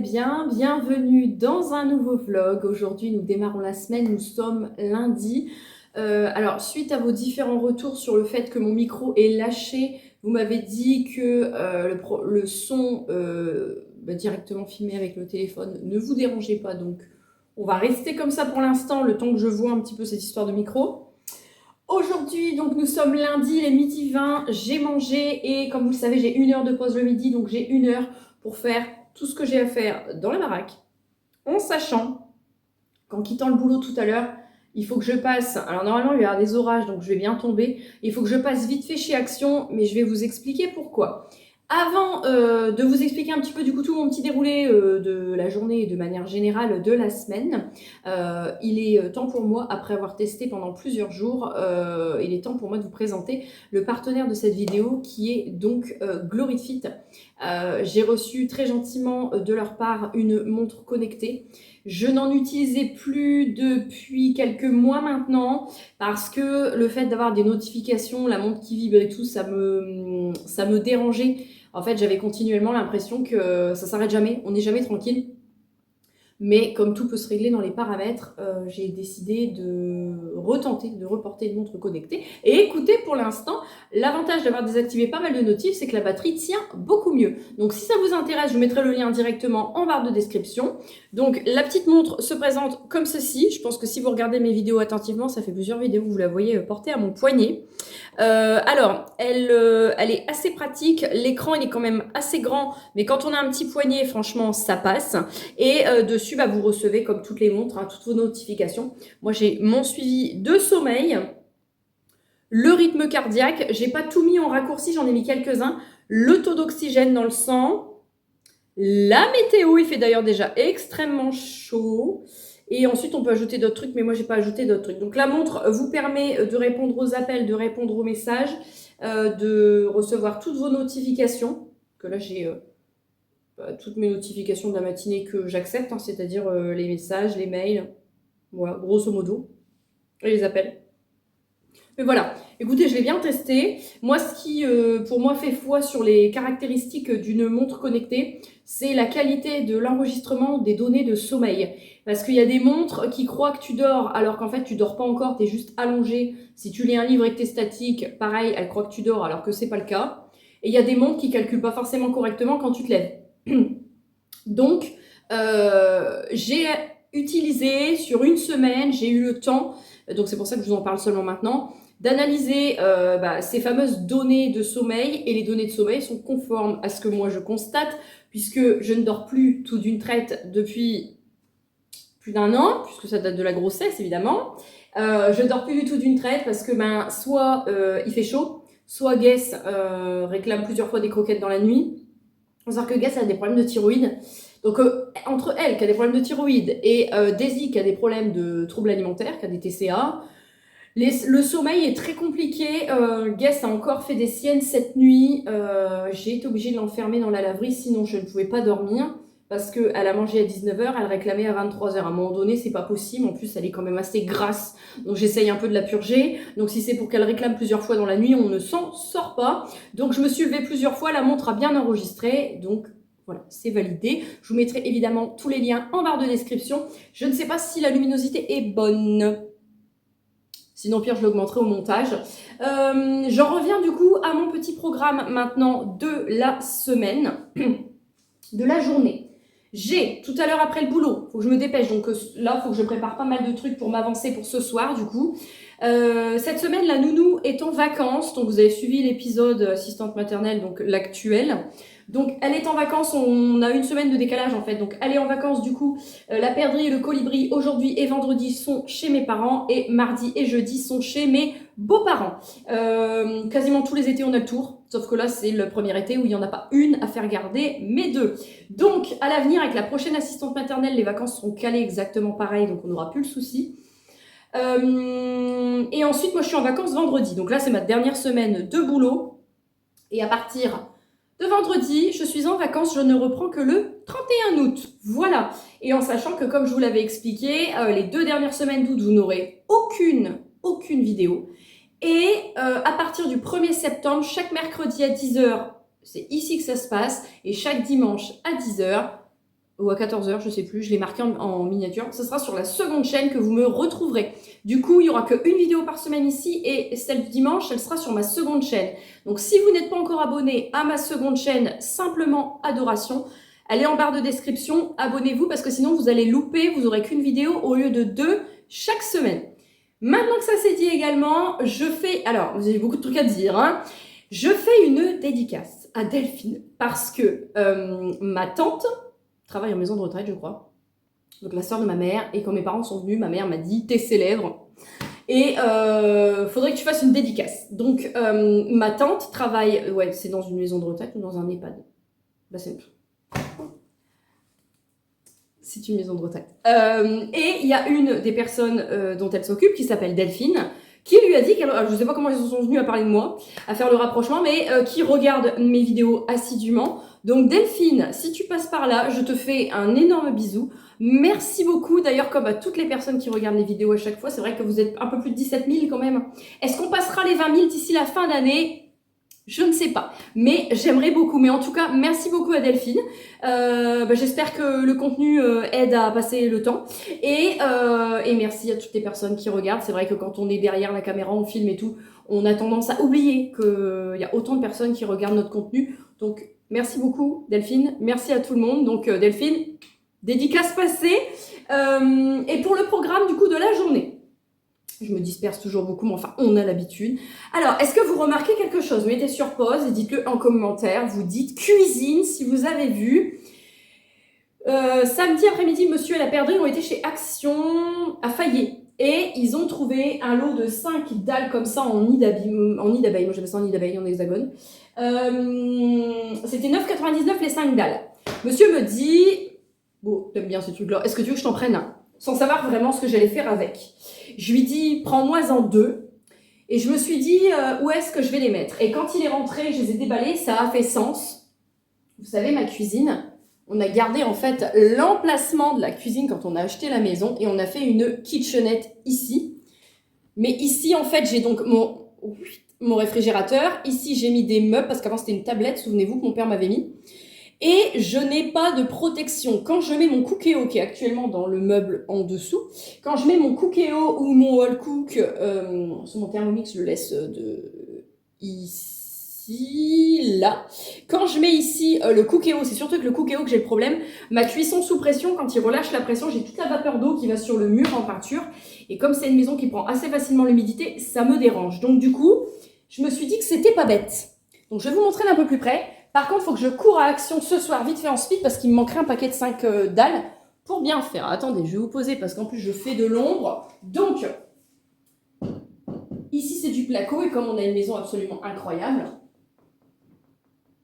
bien, bienvenue dans un nouveau vlog. Aujourd'hui, nous démarrons la semaine, nous sommes lundi. Alors, suite à vos différents retours sur le fait que mon micro est lâché, vous m'avez dit que le son directement filmé avec le téléphone ne vous dérangeait pas. Donc, on va rester comme ça pour l'instant, le temps que je vois un petit peu cette histoire de micro. Aujourd'hui, donc nous sommes lundi, il est midi 20, j'ai mangé et comme vous le savez, j'ai 1 heure de pause le midi, donc j'ai 1 heure pour faire tout ce que j'ai à faire dans la baraque, en sachant qu'en quittant le boulot tout à l'heure, il faut que je passe, alors normalement il va y avoir des orages, donc je vais bien tomber, il faut que je passe vite fait chez Action, mais je vais vous expliquer pourquoi. Avant de vous expliquer un petit peu du coup tout mon petit déroulé de la journée et de manière générale de la semaine, il est temps pour moi, après avoir testé pendant plusieurs jours, il est temps pour moi de vous présenter le partenaire de cette vidéo qui est donc Glorifit. J'ai reçu très gentiment de leur part une montre connectée. Je n'en utilisais plus depuis quelques mois maintenant parce que le fait d'avoir des notifications, la montre qui vibre et tout, ça me dérangeait. En fait, j'avais continuellement l'impression que ça s'arrête jamais, on n'est jamais tranquille. Mais comme tout peut se régler dans les paramètres, j'ai décidé de retenter, de reporter une montre connectée. Et écoutez, pour l'instant, l'avantage d'avoir désactivé pas mal de notifs, c'est que la batterie tient beaucoup mieux. Donc si ça vous intéresse, je vous mettrai le lien directement en barre de description. Donc la petite montre se présente comme ceci. Je pense que si vous regardez mes vidéos attentivement, ça fait plusieurs vidéos que vous la voyez portée à mon poignet. Alors, elle est assez pratique. L'écran, il est quand même assez grand, mais quand on a un petit poignet, franchement, ça passe. Et dessus, vous recevez, comme toutes les montres, toutes vos notifications. Moi, j'ai mon suivi de sommeil, le rythme cardiaque. J'ai pas tout mis en raccourci, j'en ai mis quelques-uns. Le taux d'oxygène dans le sang. La météo, il fait d'ailleurs déjà extrêmement chaud. Et ensuite, on peut ajouter d'autres trucs, mais moi, j'ai pas ajouté d'autres trucs. Donc, la montre vous permet de répondre aux appels, de répondre aux messages, de recevoir toutes vos notifications. Que là, j'ai toutes mes notifications de la matinée que j'accepte, c'est-à-dire les messages, les mails, voilà, grosso modo, et les appels. Mais voilà, écoutez, je l'ai bien testé. Moi, ce qui, pour moi, fait foi sur les caractéristiques d'une montre connectée, c'est la qualité de l'enregistrement des données de sommeil. Parce qu'il y a des montres qui croient que tu dors, alors qu'en fait, tu dors pas encore, tu es juste allongé. Si tu lis un livre et que tu es statique, pareil, elles croient que tu dors, alors que c'est pas le cas. Et il y a des montres qui calculent pas forcément correctement quand tu te lèves. Donc, j'ai utilisé sur une semaine, j'ai eu le temps, donc c'est pour ça que je vous en parle seulement maintenant, d'analyser ces fameuses données de sommeil, et les données de sommeil sont conformes à ce que moi je constate, puisque je ne dors plus tout d'une traite depuis plus d'1 an, puisque ça date de la grossesse évidemment. Je dors plus du tout d'une traite parce que soit il fait chaud, soit Guess réclame plusieurs fois des croquettes dans la nuit. Il faut savoir que Guess a des problèmes de thyroïde. Donc, entre elle, qui a des problèmes de thyroïde, et Daisy, qui a des problèmes de troubles alimentaires, qui a des TCA, le sommeil est très compliqué. Guess a encore fait des siennes cette nuit. J'ai été obligée de l'enfermer dans la laverie, sinon je ne pouvais pas dormir. Parce qu'elle a mangé à 19h, elle réclamait à 23h. À un moment donné, c'est pas possible. En plus, elle est quand même assez grasse. Donc, j'essaye un peu de la purger. Donc, si c'est pour qu'elle réclame plusieurs fois dans la nuit, on ne s'en sort pas. Donc, je me suis levée plusieurs fois. La montre a bien enregistré. Donc, voilà, c'est validé. Je vous mettrai évidemment tous les liens en barre de description. Je ne sais pas si la luminosité est bonne. Sinon, pire, je l'augmenterai au montage. J'en reviens du coup à mon petit programme maintenant de la semaine, de la journée. J'ai, tout à l'heure après le boulot, il faut que je me dépêche, donc là, il faut que je prépare pas mal de trucs pour m'avancer pour ce soir, du coup. Cette semaine, la nounou est en vacances, donc vous avez suivi l'épisode assistante maternelle, donc l'actuel. Donc, elle est en vacances, on a 1 semaine de décalage en fait, donc elle est en vacances du coup. La perdrix et le colibri, aujourd'hui et vendredi, sont chez mes parents, et mardi et jeudi sont chez mes beaux-parents. Quasiment tous les étés, on a le tour. Sauf que là, c'est le premier été où il n'y en a pas une à faire garder, mais 2. Donc, à l'avenir, avec la prochaine assistante maternelle, les vacances seront calées exactement pareil, donc on n'aura plus le souci. Et ensuite, moi, je suis en vacances vendredi. Donc là, c'est ma dernière semaine de boulot. Et à partir de vendredi, je suis en vacances. Je ne reprends que le 31 août. Voilà. Et en sachant que, comme je vous l'avais expliqué, les 2 dernières semaines d'août, vous n'aurez aucune vidéo. Et à partir du 1er septembre, chaque mercredi à 10h, c'est ici que ça se passe, et chaque dimanche à 10h, ou à 14h, je sais plus, je l'ai marqué en miniature. Ce sera sur la seconde chaîne que vous me retrouverez. Du coup, il y aura qu'une vidéo par semaine ici et celle du dimanche, elle sera sur ma seconde chaîne. Donc si vous n'êtes pas encore abonné à ma seconde chaîne, simplement Adoration, elle est en barre de description, abonnez-vous parce que sinon vous allez louper, vous n'aurez qu'une vidéo au lieu de 2 chaque semaine. Maintenant que ça c'est dit également, je fais, alors vous avez beaucoup de trucs à dire, hein, je fais une dédicace à Delphine parce que ma tante travaille en maison de retraite, je crois. Donc la sœur de ma mère, et quand mes parents sont venus, ma mère m'a dit t'es célèbre et faudrait que tu fasses une dédicace. Donc ma tante travaille, ouais, c'est dans une maison de retraite ou dans un EHPAD. Bah c'est une maison de retraite. Et il y a une des personnes dont elle s'occupe qui s'appelle Delphine, qui lui a dit qu'elle, je sais pas comment ils sont venus à parler de moi, à faire le rapprochement, mais qui regarde mes vidéos assidûment. Donc Delphine, si tu passes par là, je te fais un énorme bisou. Merci beaucoup, d'ailleurs, comme à toutes les personnes qui regardent les vidéos à chaque fois. C'est vrai que vous êtes un peu plus de 17 000 quand même. Est-ce qu'on passera les 20 000 d'ici la fin d'année ? Je ne sais pas, mais j'aimerais beaucoup. Mais en tout cas, merci beaucoup à Delphine. J'espère que le contenu aide à passer le temps. Et merci à toutes les personnes qui regardent. C'est vrai que quand on est derrière la caméra, on filme et tout, on a tendance à oublier qu'il y a autant de personnes qui regardent notre contenu. Donc, merci beaucoup Delphine. Merci à tout le monde. Donc, Delphine, dédicace passée. Et pour le programme du coup de la journée. Je me disperse toujours beaucoup, mais enfin, on a l'habitude. Alors, est-ce que vous remarquez quelque chose? Mettez sur pause et dites-le en commentaire. Vous dites cuisine si vous avez vu. Samedi après-midi, monsieur et la perdrix ont été chez Action à Fayet. Et ils ont trouvé un lot de 5 dalles comme ça en nid d'abeille. Moi, j'appelle ça en nid d'abeille, en hexagone. C'était 9,99 les 5 dalles. Monsieur me dit, bon, t'aimes bien ce truc-là, est-ce que tu veux que je t'en prenne un? Sans savoir vraiment ce que j'allais faire avec. Je lui dis, prends-moi-en 2. Et je me suis dit, où est-ce que je vais les mettre? Et quand il est rentré, je les ai déballés, ça a fait sens. Vous savez, ma cuisine, on a gardé en fait l'emplacement de la cuisine quand on a acheté la maison et on a fait une kitchenette ici. Mais ici, en fait, j'ai donc mon réfrigérateur. Ici, j'ai mis des meubles parce qu'avant, c'était une tablette, souvenez-vous, que mon père m'avait mis. Et je n'ai pas de protection. Quand je mets mon Cookéo, qui est actuellement dans le meuble en dessous, quand je mets mon Cookéo ou mon All Cook, sur mon Thermomix, je le laisse de ici, là. Quand je mets ici le Cookéo, c'est surtout que le Cookéo que j'ai le problème, ma cuisson sous pression, quand il relâche la pression, j'ai toute la vapeur d'eau qui va sur le mur en peinture. Et comme c'est une maison qui prend assez facilement l'humidité, ça me dérange. Donc du coup, je me suis dit que c'était pas bête. Donc je vais vous montrer d'un peu plus près. Par contre, il faut que je cours à Action ce soir, vite fait en speed, parce qu'il me manquerait un paquet de 5 dalles pour bien faire. Attendez, je vais vous poser, parce qu'en plus, je fais de l'ombre. Donc, ici, c'est du placo, et comme on a une maison absolument incroyable,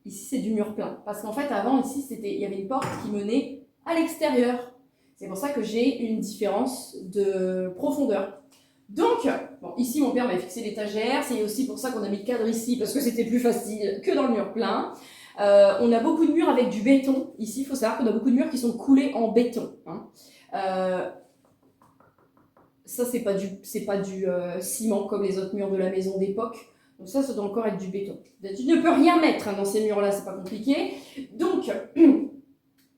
ici, c'est du mur plein. Parce qu'en fait, avant, ici, il y avait une porte qui menait à l'extérieur. C'est pour ça que j'ai une différence de profondeur. Donc, bon, ici, mon père m'a fixé l'étagère. C'est aussi pour ça qu'on a mis le cadre ici, parce que c'était plus facile que dans le mur plein. On a beaucoup de murs avec du béton. Ici, il faut savoir qu'on a beaucoup de murs qui sont coulés en béton. Hein. Ça, c'est pas du ciment comme les autres murs de la maison d'époque. Donc ça doit encore être du béton. Tu ne peux rien mettre hein, dans ces murs-là, c'est pas compliqué. Donc,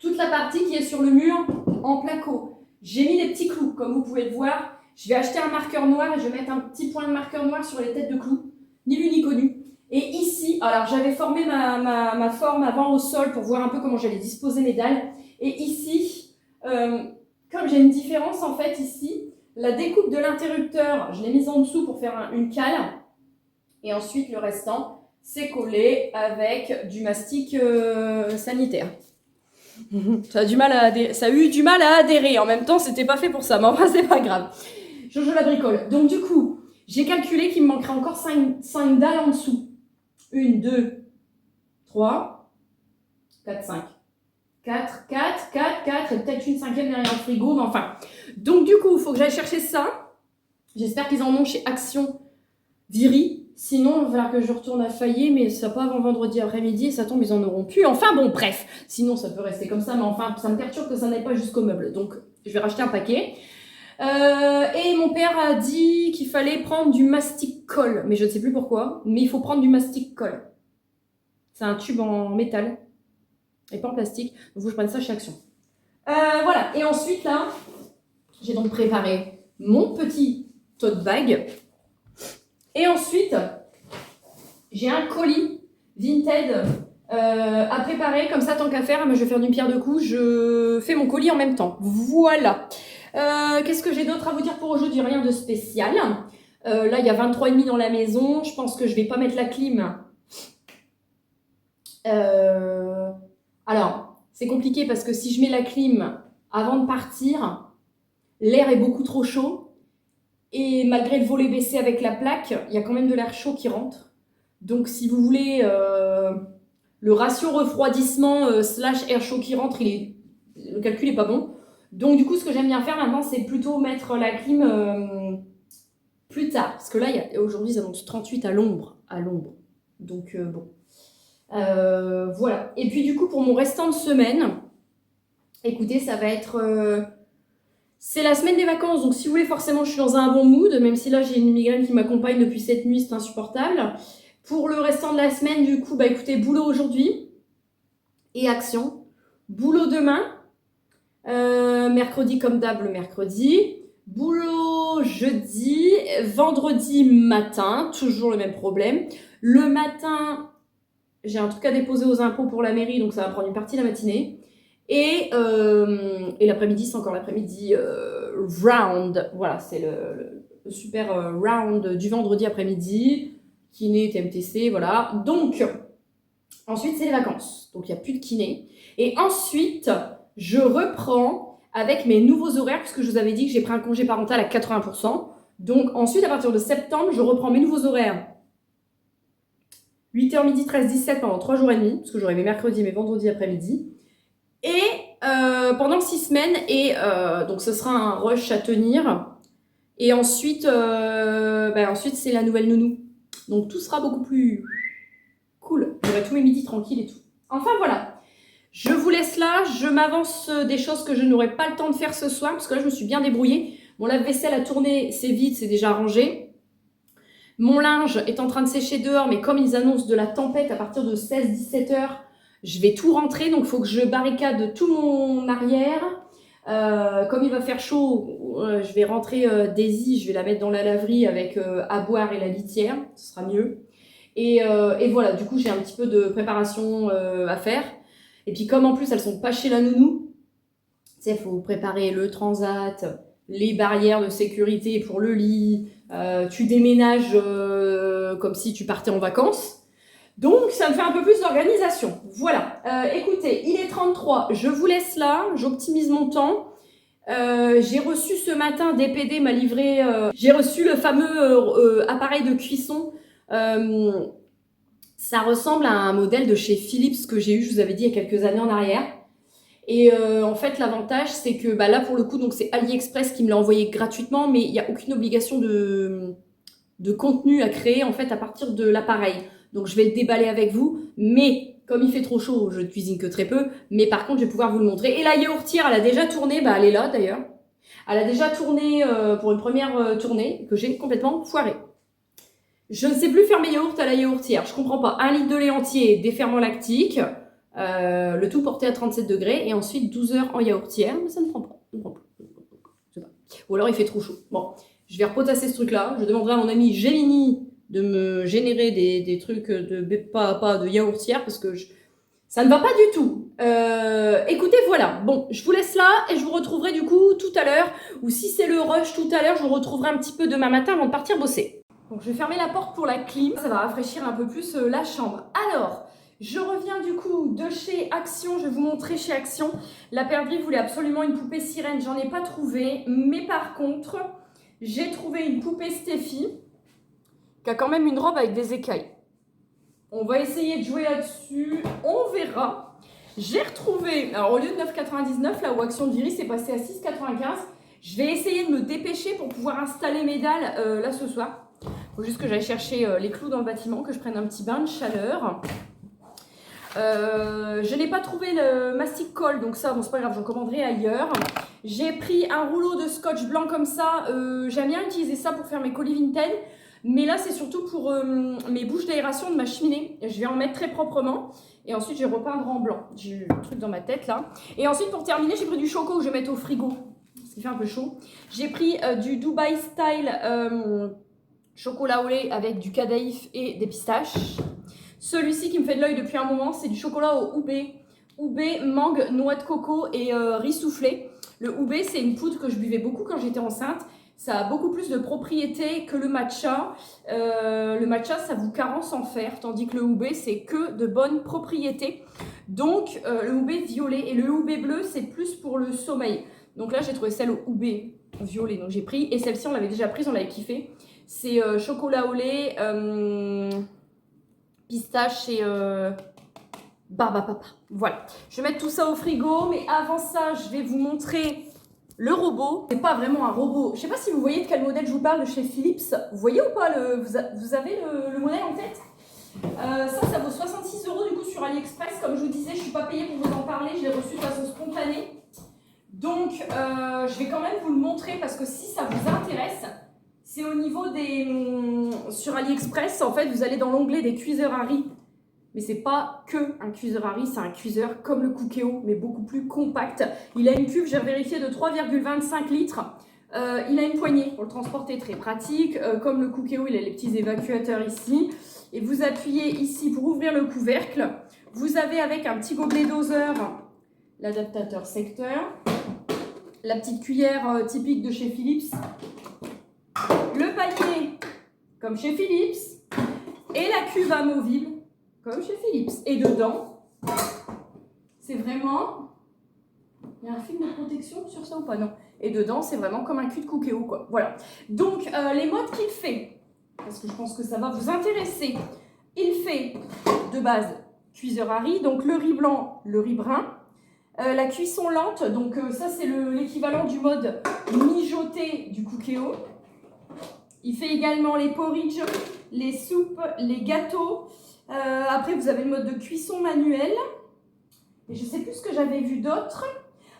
toute la partie qui est sur le mur en placo. J'ai mis des petits clous, comme vous pouvez le voir. Je vais acheter un marqueur noir et je vais mettre un petit point de marqueur noir sur les têtes de clous. Ni lu ni connu. Et ici, alors j'avais formé ma forme avant au sol pour voir un peu comment j'allais disposer mes dalles. Et ici, comme j'ai une différence en fait ici, la découpe de l'interrupteur, je l'ai mise en dessous pour faire une cale. Et ensuite, le restant, c'est collé avec du mastic sanitaire. Ça a eu du mal à adhérer. En même temps, c'était pas fait pour ça, mais enfin, c'est pas grave. Je la bricole. Donc du coup, j'ai calculé qu'il me manquerait encore 5 dalles en dessous. 1, 2, 3, 4, 5. 4, et peut-être une 5e derrière le frigo, mais enfin. Donc du coup, il faut que j'aille chercher ça. J'espère qu'ils en ont chez Action Viry. Sinon, il va falloir que je retourne à Fayet, mais ça pas avant vendredi après-midi, et ça tombe, ils en auront plus. Enfin bon, bref. Sinon, ça peut rester comme ça, mais enfin, ça me perturbe que ça n'aille pas jusqu'au meuble. Donc, je vais racheter un paquet. Et mon père a dit qu'il fallait prendre du mastic colle, mais je ne sais plus pourquoi, mais il faut prendre du mastic colle. C'est un tube en métal et pas en plastique, donc il faut que je prenne ça chez Action. Voilà, et ensuite là, j'ai donc préparé mon petit tote bag. Et ensuite, j'ai un colis Vinted à préparer, comme ça, tant qu'à faire, mais je vais faire d'une pierre deux coups, je fais mon colis en même temps. Voilà. Qu'est-ce que j'ai d'autre à vous dire pour aujourd'hui? Rien de spécial. Là, il y a 23,5 dans la maison. Je pense que je vais pas mettre la clim. Alors, c'est compliqué parce que si je mets la clim avant de partir, l'air est beaucoup trop chaud. Et malgré le volet baissé avec la plaque, il y a quand même de l'air chaud qui rentre. Donc, si vous voulez, le ratio refroidissement slash air chaud qui rentre, le calcul n'est pas bon. Donc, du coup, ce que j'aime bien faire maintenant, c'est plutôt mettre la clim plus tard. Parce que là, aujourd'hui, ça annonce 38 à l'ombre. Donc, bon. Voilà. Et puis, du coup, pour mon restant de semaine, écoutez, ça va être... c'est la semaine des vacances, donc si vous voulez, forcément, je suis dans un bon mood, même si là, j'ai une migraine qui m'accompagne depuis cette nuit, c'est insupportable. Pour le restant de la semaine, du coup, bah écoutez, boulot aujourd'hui et action. Boulot demain, mercredi comme d'hab, le mercredi. Boulot jeudi, vendredi matin, toujours le même problème. Le matin, j'ai un truc à déposer aux impôts pour la mairie, donc ça va prendre une partie de la matinée. Et l'après-midi, c'est encore l'après-midi round. Voilà, c'est le super round du vendredi après-midi. Kiné, TMTC, voilà. Donc, ensuite, c'est les vacances. Donc, il n'y a plus de kiné. Et ensuite, je reprends avec mes nouveaux horaires, puisque je vous avais dit que j'ai pris un congé parental à 80%. Donc, ensuite, à partir de septembre, je reprends mes nouveaux horaires. 8h midi, 13, 17 pendant 3 jours et demi, parce que j'aurai mes mercredis et mes vendredis après-midi. Et pendant 6 semaines, et donc ce sera un rush à tenir. Et ensuite, ensuite c'est la nouvelle nounou. Donc tout sera beaucoup plus cool. J'aurai tous mes midis tranquilles et tout. Enfin voilà, je vous laisse là. Je m'avance des choses que je n'aurai pas le temps de faire ce soir, parce que là je me suis bien débrouillée. Mon lave-vaisselle a tourné, c'est vide, c'est déjà rangé. Mon linge est en train de sécher dehors, mais comme ils annoncent de la tempête à partir de 16-17 heures, je vais tout rentrer, donc il faut que je barricade tout mon arrière. Comme il va faire chaud, je vais rentrer Daisy, je vais la mettre dans la laverie avec à boire et la litière, ce sera mieux. Et voilà, du coup j'ai un petit peu de préparation à faire. Et puis comme en plus elles sont pas chez la nounou, tu sais, il faut préparer le transat, les barrières de sécurité pour le lit, tu déménages comme si tu partais en vacances. Donc, ça me fait un peu plus d'organisation. Voilà. Écoutez, il est 33. Je vous laisse là. J'optimise mon temps. J'ai reçu ce matin, DPD m'a livré... j'ai reçu le fameux appareil de cuisson. Ça ressemble à un modèle de chez Philips que j'ai eu, je vous avais dit, il y a quelques années en arrière. Et en fait, l'avantage, c'est que là, pour le coup, donc c'est AliExpress qui me l'a envoyé gratuitement, mais il n'y a aucune obligation de contenu à créer en fait à partir de l'appareil. Donc je vais le déballer avec vous, mais comme il fait trop chaud, je ne cuisine que très peu, mais par contre je vais pouvoir vous le montrer. Et la yaourtière, elle a déjà tourné, elle est là d'ailleurs. Elle a déjà tourné pour une première tournée que j'ai complètement foirée. Je ne sais plus faire mes yaourts à la yaourtière, je comprends pas. 1 litre de lait entier, déferment lactique, le tout porté à 37 degrés, et ensuite 12 heures en yaourtière, mais ça ne prend pas. Je sais pas. Ou alors il fait trop chaud. Bon, je vais repotasser ce truc-là, je demanderai à mon ami Gemini de me générer des trucs de yaourtière parce que ça ne va pas du tout. Écoutez, voilà. Bon, je vous laisse là et je vous retrouverai du coup tout à l'heure. Ou si c'est le rush tout à l'heure, je vous retrouverai un petit peu demain matin avant de partir bosser. Donc je vais fermer la porte pour la clim. Ça va rafraîchir un peu plus la chambre. Alors, je reviens du coup de chez Action. Je vais vous montrer chez Action. La perdrix voulait absolument une poupée sirène. J'en ai pas trouvé. Mais par contre, j'ai trouvé une poupée Steffi qui a quand même une robe avec des écailles. On va essayer de jouer là-dessus, on verra. J'ai retrouvé, alors au lieu de 9,99, là où Action de Viry, c'est passé à 6,95. Je vais essayer de me dépêcher pour pouvoir installer mes dalles là ce soir. Il faut juste que j'aille chercher les clous dans le bâtiment, que je prenne un petit bain de chaleur. Je n'ai pas trouvé le mastic colle, donc ça, bon, c'est pas grave, j'en commanderai ailleurs. J'ai pris un rouleau de scotch blanc comme ça. J'aime bien utiliser ça pour faire mes colis Vinted. Mais là, c'est surtout pour mes bouches d'aération de ma cheminée. Je vais en mettre très proprement. Et ensuite, je vais repeindre en blanc. J'ai eu le truc dans ma tête là. Et ensuite, pour terminer, j'ai pris du choco que je vais mettre au frigo. Parce qu'il fait un peu chaud. J'ai pris du Dubai Style chocolat au lait avec du cadaïf et des pistaches. Celui-ci qui me fait de l'œil depuis un moment, c'est du chocolat au houbé. Houbé, mangue, noix de coco et riz soufflé. Le houbé, c'est une poudre que je buvais beaucoup quand j'étais enceinte. Ça a beaucoup plus de propriétés que le matcha. Le matcha, ça vous carence en fer, tandis que le houbé, c'est que de bonnes propriétés. Donc, le houbé violet et le houbé bleu, c'est plus pour le sommeil. Donc là, j'ai trouvé celle au houbé violet, donc j'ai pris. Et celle-ci, on l'avait déjà prise, on l'avait kiffé. C'est chocolat au lait, pistache et barbe à papa. Voilà. Je vais mettre tout ça au frigo, mais avant ça, je vais vous montrer le robot. C'est pas vraiment un robot. Je sais pas si vous voyez de quel modèle je vous parle de chez Philips. Vous voyez ou pas vous avez le modèle en tête? Ça vaut 66 € du coup sur AliExpress. Comme je vous disais, je suis pas payée pour vous en parler. Je l'ai reçu de façon spontanée. Donc, je vais quand même vous le montrer parce que si ça vous intéresse, c'est au niveau des... Sur AliExpress, en fait, vous allez dans l'onglet des cuiseurs à riz. Mais c'est pas que un cuiseur à riz, c'est un cuiseur comme le Cookéo, mais beaucoup plus compact. Il a une cuve, j'ai vérifié, de 3,25 litres. Il a une poignée pour le transporter, très pratique. Comme le Cookéo, il a les petits évacuateurs ici. Et vous appuyez ici pour ouvrir le couvercle. Vous avez avec un petit gobelet doseur l'adaptateur secteur. La petite cuillère typique de chez Philips. Le panier, comme chez Philips. Et la cuve amovible, comme chez Philips. Et dedans, c'est vraiment... Il y a un film de protection sur ça ou pas? Non. Et dedans, c'est vraiment comme un cul de Cookéo, quoi. Voilà. Donc, les modes qu'il fait, parce que je pense que ça va vous intéresser. Il fait, de base, cuiseur à riz. Donc, le riz blanc, le riz brun. La cuisson lente, donc ça, c'est l'équivalent du mode mijoté du Cookéo. Il fait également les porridge, les soupes, les gâteaux. Après, vous avez le mode de cuisson manuel. Et je ne sais plus ce que j'avais vu d'autre.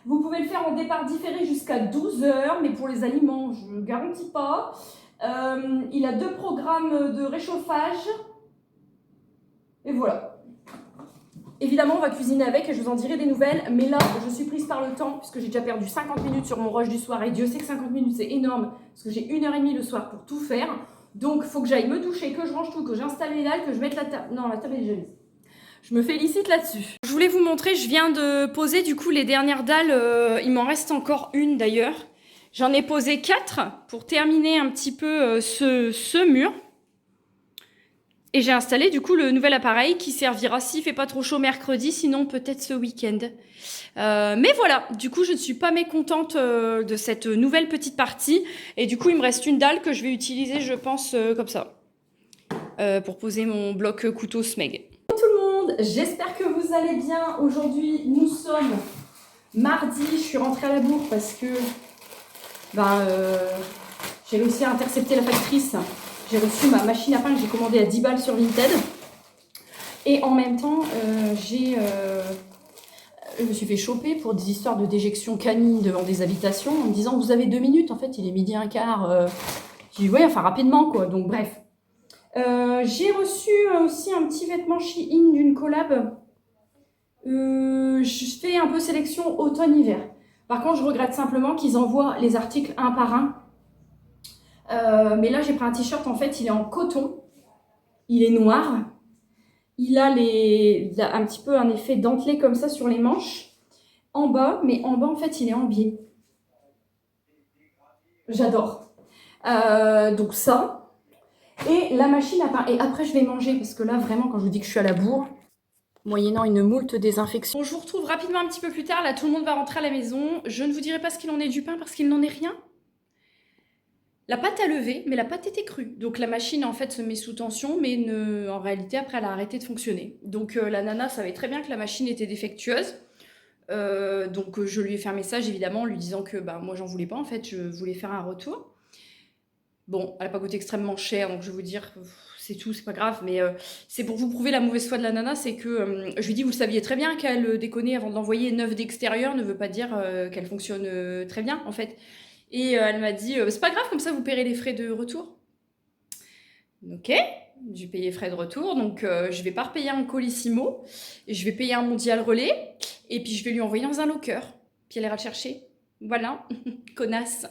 Vous pouvez le faire en départ différé jusqu'à 12 heures, mais pour les aliments, je ne garantis pas. Il a 2 programmes de réchauffage. Et voilà. Évidemment, on va cuisiner avec et je vous en dirai des nouvelles. Mais là, je suis prise par le temps puisque j'ai déjà perdu 50 minutes sur mon rush du soir. Et Dieu sait que 50 minutes, c'est énorme parce que j'ai 1h30 le soir pour tout faire. Donc, il faut que j'aille me doucher, que je range tout, que j'installe les dalles, que je mette la table. Non, la table est déjà mise. Je me félicite là-dessus. Je voulais vous montrer, je viens de poser du coup les dernières dalles. Il m'en reste encore une d'ailleurs. J'en ai posé 4 pour terminer un petit peu ce mur. Et j'ai installé du coup le nouvel appareil qui servira s'il fait pas trop chaud mercredi, sinon peut-être ce week-end. Mais voilà, du coup je ne suis pas mécontente de cette nouvelle petite partie. Et du coup il me reste une dalle que je vais utiliser, je pense, comme ça. Pour poser mon bloc couteau Smeg. Bonjour tout le monde, j'espère que vous allez bien. Aujourd'hui nous sommes mardi, je suis rentrée à la bourre parce que j'ai réussi à intercepter la factrice. J'ai reçu ma machine à pain que j'ai commandée à 10 balles sur Vinted. Et en même temps, je me suis fait choper pour des histoires de déjection canine devant des habitations en me disant vous avez 2 minutes. En fait, il est 12h15. J'ai dit ouais, enfin rapidement quoi. Donc bref. J'ai reçu aussi un petit vêtement Shein d'une collab. Je fais un peu sélection automne-hiver. Par contre, je regrette simplement qu'ils envoient les articles un par un. Mais là, j'ai pris un t-shirt, en fait, il est en coton. Il est noir. Il a un petit peu un effet dentelé comme ça sur les manches. En bas, mais en bas, en fait, il est en biais. J'adore. Donc ça. Et la machine à pain. Et après, je vais manger parce que là, vraiment, quand je vous dis que je suis à la bourre, moyennant une moult désinfection. Bon, je vous retrouve rapidement un petit peu plus tard. Là, tout le monde va rentrer à la maison. Je ne vous dirai pas ce qu'il en est du pain parce qu'il n'en est rien. La pâte a levé, mais la pâte était crue. Donc la machine en fait se met sous tension, mais en réalité après elle a arrêté de fonctionner. Donc la nana savait très bien que la machine était défectueuse. Donc je lui ai fait un message évidemment en lui disant que moi j'en voulais pas en fait, je voulais faire un retour. Bon, elle n'a pas coûté extrêmement cher, donc je vais vous dire, c'est tout, c'est pas grave, mais c'est pour vous prouver la mauvaise foi de la nana, c'est que je lui dis, vous le saviez très bien qu'elle déconnait avant de l'envoyer neuve d'extérieur, ne veut pas dire qu'elle fonctionne très bien en fait. Et elle m'a dit, c'est pas grave, comme ça vous paierez les frais de retour. Ok, J'ai payé frais de retour, donc je vais pas repayer un Colissimo. Je vais payer un Mondial Relais. Et puis je vais lui envoyer dans un locker. Puis elle ira le chercher. Voilà, connasse.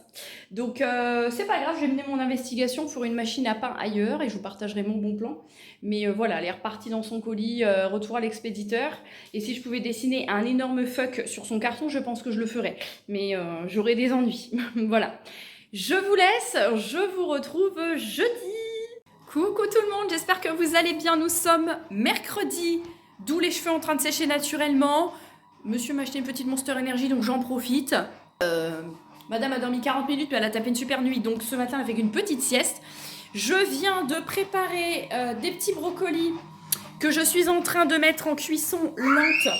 Donc c'est pas grave, je vais mener mon investigation pour une machine à pain ailleurs et je vous partagerai mon bon plan. Mais voilà, elle est repartie dans son colis, retour à l'expéditeur. Et si je pouvais dessiner un énorme fuck sur son carton, je pense que je le ferais. Mais j'aurais des ennuis. Voilà. Je vous laisse, je vous retrouve jeudi. Coucou tout le monde, j'espère que vous allez bien. Nous sommes mercredi, d'où les cheveux en train de sécher naturellement. Monsieur m'a acheté une petite Monster Energy, donc j'en profite. Madame a dormi 40 minutes, mais elle a tapé une super nuit, donc ce matin elle a fait une petite sieste. Je viens de préparer des petits brocolis que je suis en train de mettre en cuisson lente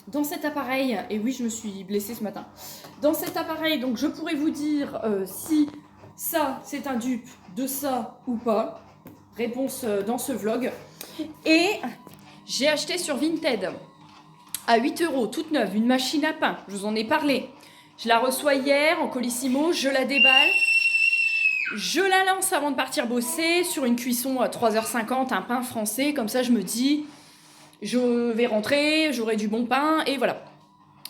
dans cet appareil. Et oui, je me suis blessée ce matin. Dans cet appareil, donc je pourrais vous dire si ça c'est un dupe de ça ou pas. Réponse dans ce vlog. Et j'ai acheté sur Vinted à 8 € toute neuve une machine à pain. Je vous en ai parlé. Je la reçois hier en Colissimo, je la déballe, je la lance avant de partir bosser sur une cuisson à 3h50, un pain français. Comme ça, je me dis, je vais rentrer, j'aurai du bon pain et voilà.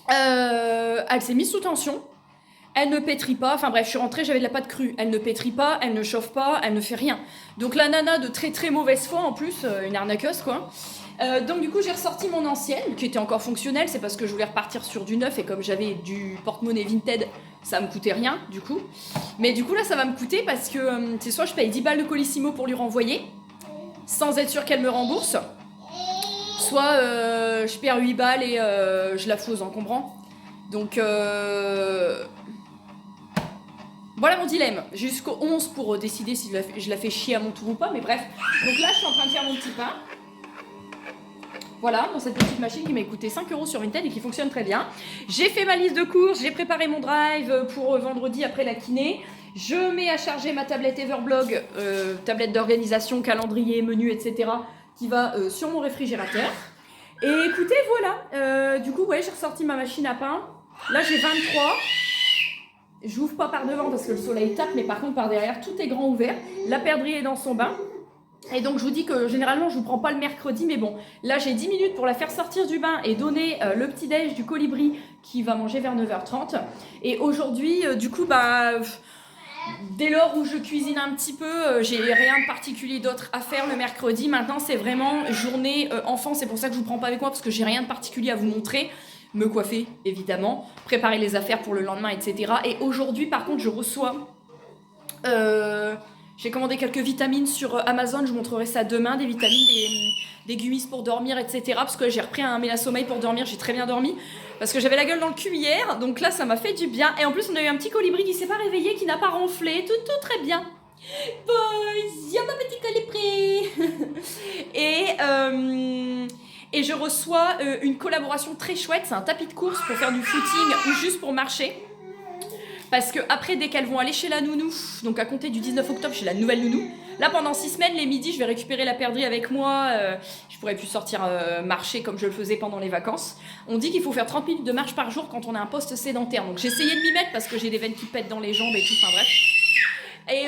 Elle s'est mise sous tension. Elle ne pétrit pas, enfin bref, je suis rentrée, j'avais de la pâte crue. Elle ne pétrit pas, elle ne chauffe pas, elle ne fait rien. Donc la nana de très très mauvaise foi en plus, une arnaqueuse quoi. Donc du coup j'ai ressorti mon ancienne, qui était encore fonctionnelle, c'est parce que je voulais repartir sur du neuf et comme j'avais du porte-monnaie Vinted, ça me coûtait rien du coup. Mais du coup là ça va me coûter parce que c'est soit je paye 10 balles de Colissimo pour lui renvoyer, sans être sûr qu'elle me rembourse, soit je perds 8 balles et je la fous aux encombrants. Donc voilà mon dilemme, j'ai jusqu'au 11 pour décider si je la fais chier à mon tour ou pas, mais bref. Donc là je suis en train de faire mon petit pain. Voilà, dans cette petite machine qui m'a coûté 5 € sur Vinted et qui fonctionne très bien. J'ai fait ma liste de courses, j'ai préparé mon drive pour vendredi après la kiné. Je mets à charger ma tablette Everblog, tablette d'organisation, calendrier, menu, etc. qui va sur mon réfrigérateur. Et écoutez, voilà, du coup, ouais, j'ai ressorti ma machine à pain. Là, j'ai 23. J'ouvre pas par devant parce que le soleil tape, mais par contre, par derrière, tout est grand ouvert. La perdrix est dans son bain. Et donc je vous dis que généralement je vous prends pas le mercredi, mais bon, là j'ai 10 minutes pour la faire sortir du bain et donner le petit déj du colibri qui va manger vers 9h30. Et aujourd'hui, du coup, bah, dès lors où je cuisine un petit peu, j'ai rien de particulier d'autre à faire le mercredi. Maintenant c'est vraiment journée enfant, c'est pour ça que je vous prends pas avec moi parce que j'ai rien de particulier à vous montrer. Me coiffer évidemment, préparer les affaires pour le lendemain, etc. Et aujourd'hui par contre je reçois... j'ai commandé quelques vitamines sur Amazon, je vous montrerai ça demain, des vitamines, des gummies pour dormir, etc. Parce que j'ai repris un mélasommeil pour dormir, j'ai très bien dormi. Parce que j'avais la gueule dans le cul hier, donc là ça m'a fait du bien. Et en plus on a eu un petit colibri qui s'est pas réveillé, qui n'a pas ronflé, tout très bien. Bonjour ma petite colibri. Et je reçois une collaboration très chouette, c'est un tapis de course pour faire du footing ou juste pour marcher. Parce que après, dès qu'elles vont aller chez la nounou, donc à compter du 19 octobre chez la nouvelle nounou, là pendant 6 semaines, les midis, je vais récupérer la perdrix avec moi. Je pourrais plus sortir marcher comme je le faisais pendant les vacances. On dit qu'il faut faire 30 minutes de marche par jour quand on a un poste sédentaire. Donc j'ai essayé de m'y mettre parce que j'ai des veines qui pètent dans les jambes et tout, enfin bref. Et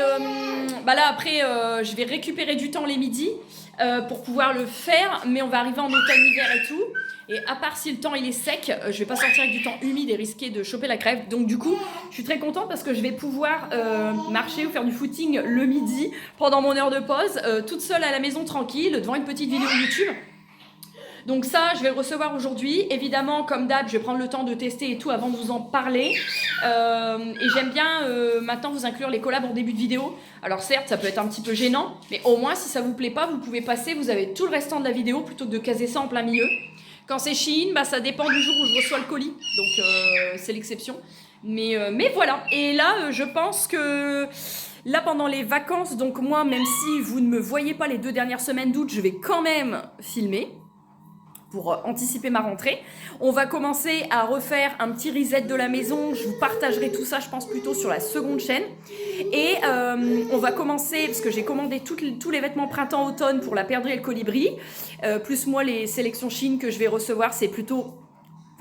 bah là après, je vais récupérer du temps les midis pour pouvoir le faire. Mais on va arriver en automne-hiver et tout. Et à part si le temps il est sec, je vais pas sortir avec du temps humide et risquer de choper la crève. Donc du coup, je suis très contente parce que je vais pouvoir marcher ou faire du footing le midi pendant mon heure de pause, toute seule à la maison tranquille, devant une petite vidéo YouTube. Donc ça, je vais le recevoir aujourd'hui. Évidemment, comme d'hab, je vais prendre le temps de tester et tout avant de vous en parler. Et j'aime bien maintenant vous inclure les collabs en début de vidéo. Alors certes, ça peut être un petit peu gênant, mais au moins si ça vous plaît pas, vous pouvez passer, vous avez tout le restant de la vidéo plutôt que de caser ça en plein milieu. Quand c'est Shein, bah, ça dépend du jour où je reçois le colis, donc c'est l'exception. Mais voilà, et là je pense que là pendant les vacances, donc moi même si vous ne me voyez pas les 2 dernières semaines d'août, je vais quand même filmer pour anticiper ma rentrée. On va commencer à refaire un petit reset de la maison. Je vous partagerai tout ça, je pense, plutôt sur la seconde chaîne. Et on va commencer, parce que j'ai commandé tous les vêtements printemps-automne pour la perdrix et le colibri. Plus moi, les sélections Shein que je vais recevoir, c'est plutôt...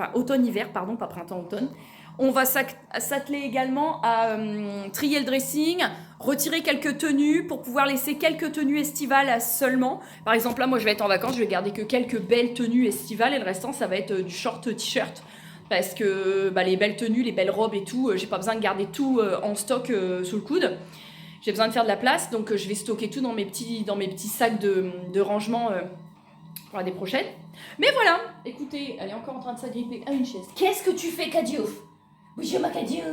enfin automne-hiver, pardon, pas printemps-automne. On va s'atteler également à trier le dressing, retirer quelques tenues pour pouvoir laisser quelques tenues estivales seulement. Par exemple, là, moi, je vais être en vacances, je vais garder que quelques belles tenues estivales et le restant, ça va être du short t-shirt. Parce que les belles tenues, les belles robes et tout, j'ai pas besoin de garder tout en stock sous le coude. J'ai besoin de faire de la place, donc je vais stocker tout dans mes petits sacs de rangement pour l'année prochaine. Mais voilà, écoutez, elle est encore en train de s'agripper à une chaise. Qu'est-ce que tu fais, Cadio? Bonjour, ma Cadio.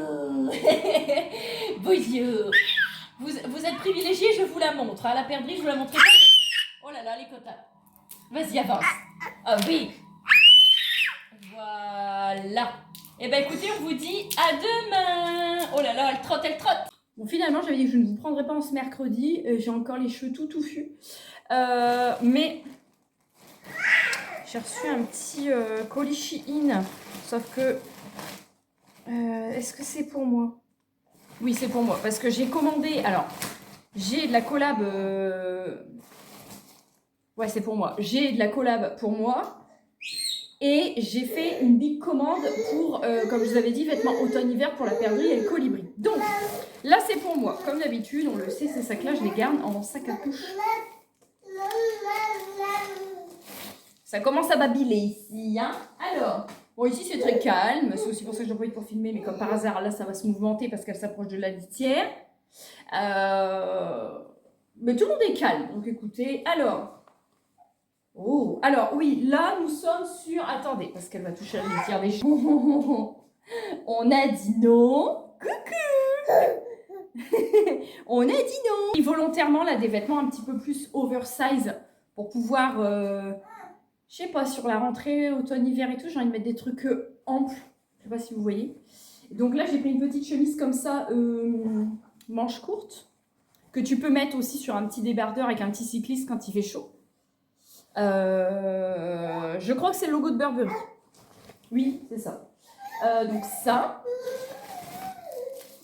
Bonjour. Vous êtes privilégiés, je vous la montre. À la perdrix, je vous la montrerai pas. Mais... Oh là là, les quotas. Vas-y, avance. Ah oui. Voilà. Eh ben écoutez, on vous dit à demain. Oh là là, elle trotte, elle trotte. Bon, finalement, j'avais dit que je ne vous prendrais pas en ce mercredi. J'ai encore les cheveux tout touffus. Mais j'ai reçu un petit colis Shein. Sauf que... est-ce que c'est pour moi? Oui, c'est pour moi. Parce que j'ai commandé... Alors, j'ai de la collab... Ouais, c'est pour moi. J'ai de la collab pour moi. Et j'ai fait une big commande pour, comme je vous avais dit, vêtements automne-hiver pour la perdrix et le colibri. Donc, là, c'est pour moi. Comme d'habitude, on le sait, ces sacs-là, je les garde en sac à couche. Ça commence à babiller ici, hein. Alors, bon, ici, c'est très calme. C'est aussi pour ça que j'en profite pour filmer. Mais comme par hasard, là, ça va se mouvementer parce qu'elle s'approche de la litière. Mais tout le monde est calme. Donc, écoutez, alors... Oh, alors oui, là nous sommes sur... Attendez, parce qu'elle va toucher la litière des chiens. On a dit non. Coucou. On a dit non. Et volontairement, là, des vêtements un petit peu plus oversize pour pouvoir, je sais pas, sur la rentrée, automne-hiver et tout, j'ai envie de mettre des trucs amples. Je sais pas si vous voyez. Donc là, j'ai pris une petite chemise comme ça, manche courte, que tu peux mettre aussi sur un petit débardeur avec un petit cycliste quand il fait chaud. Je crois que c'est le logo de Burberry. Oui, c'est ça. Donc ça.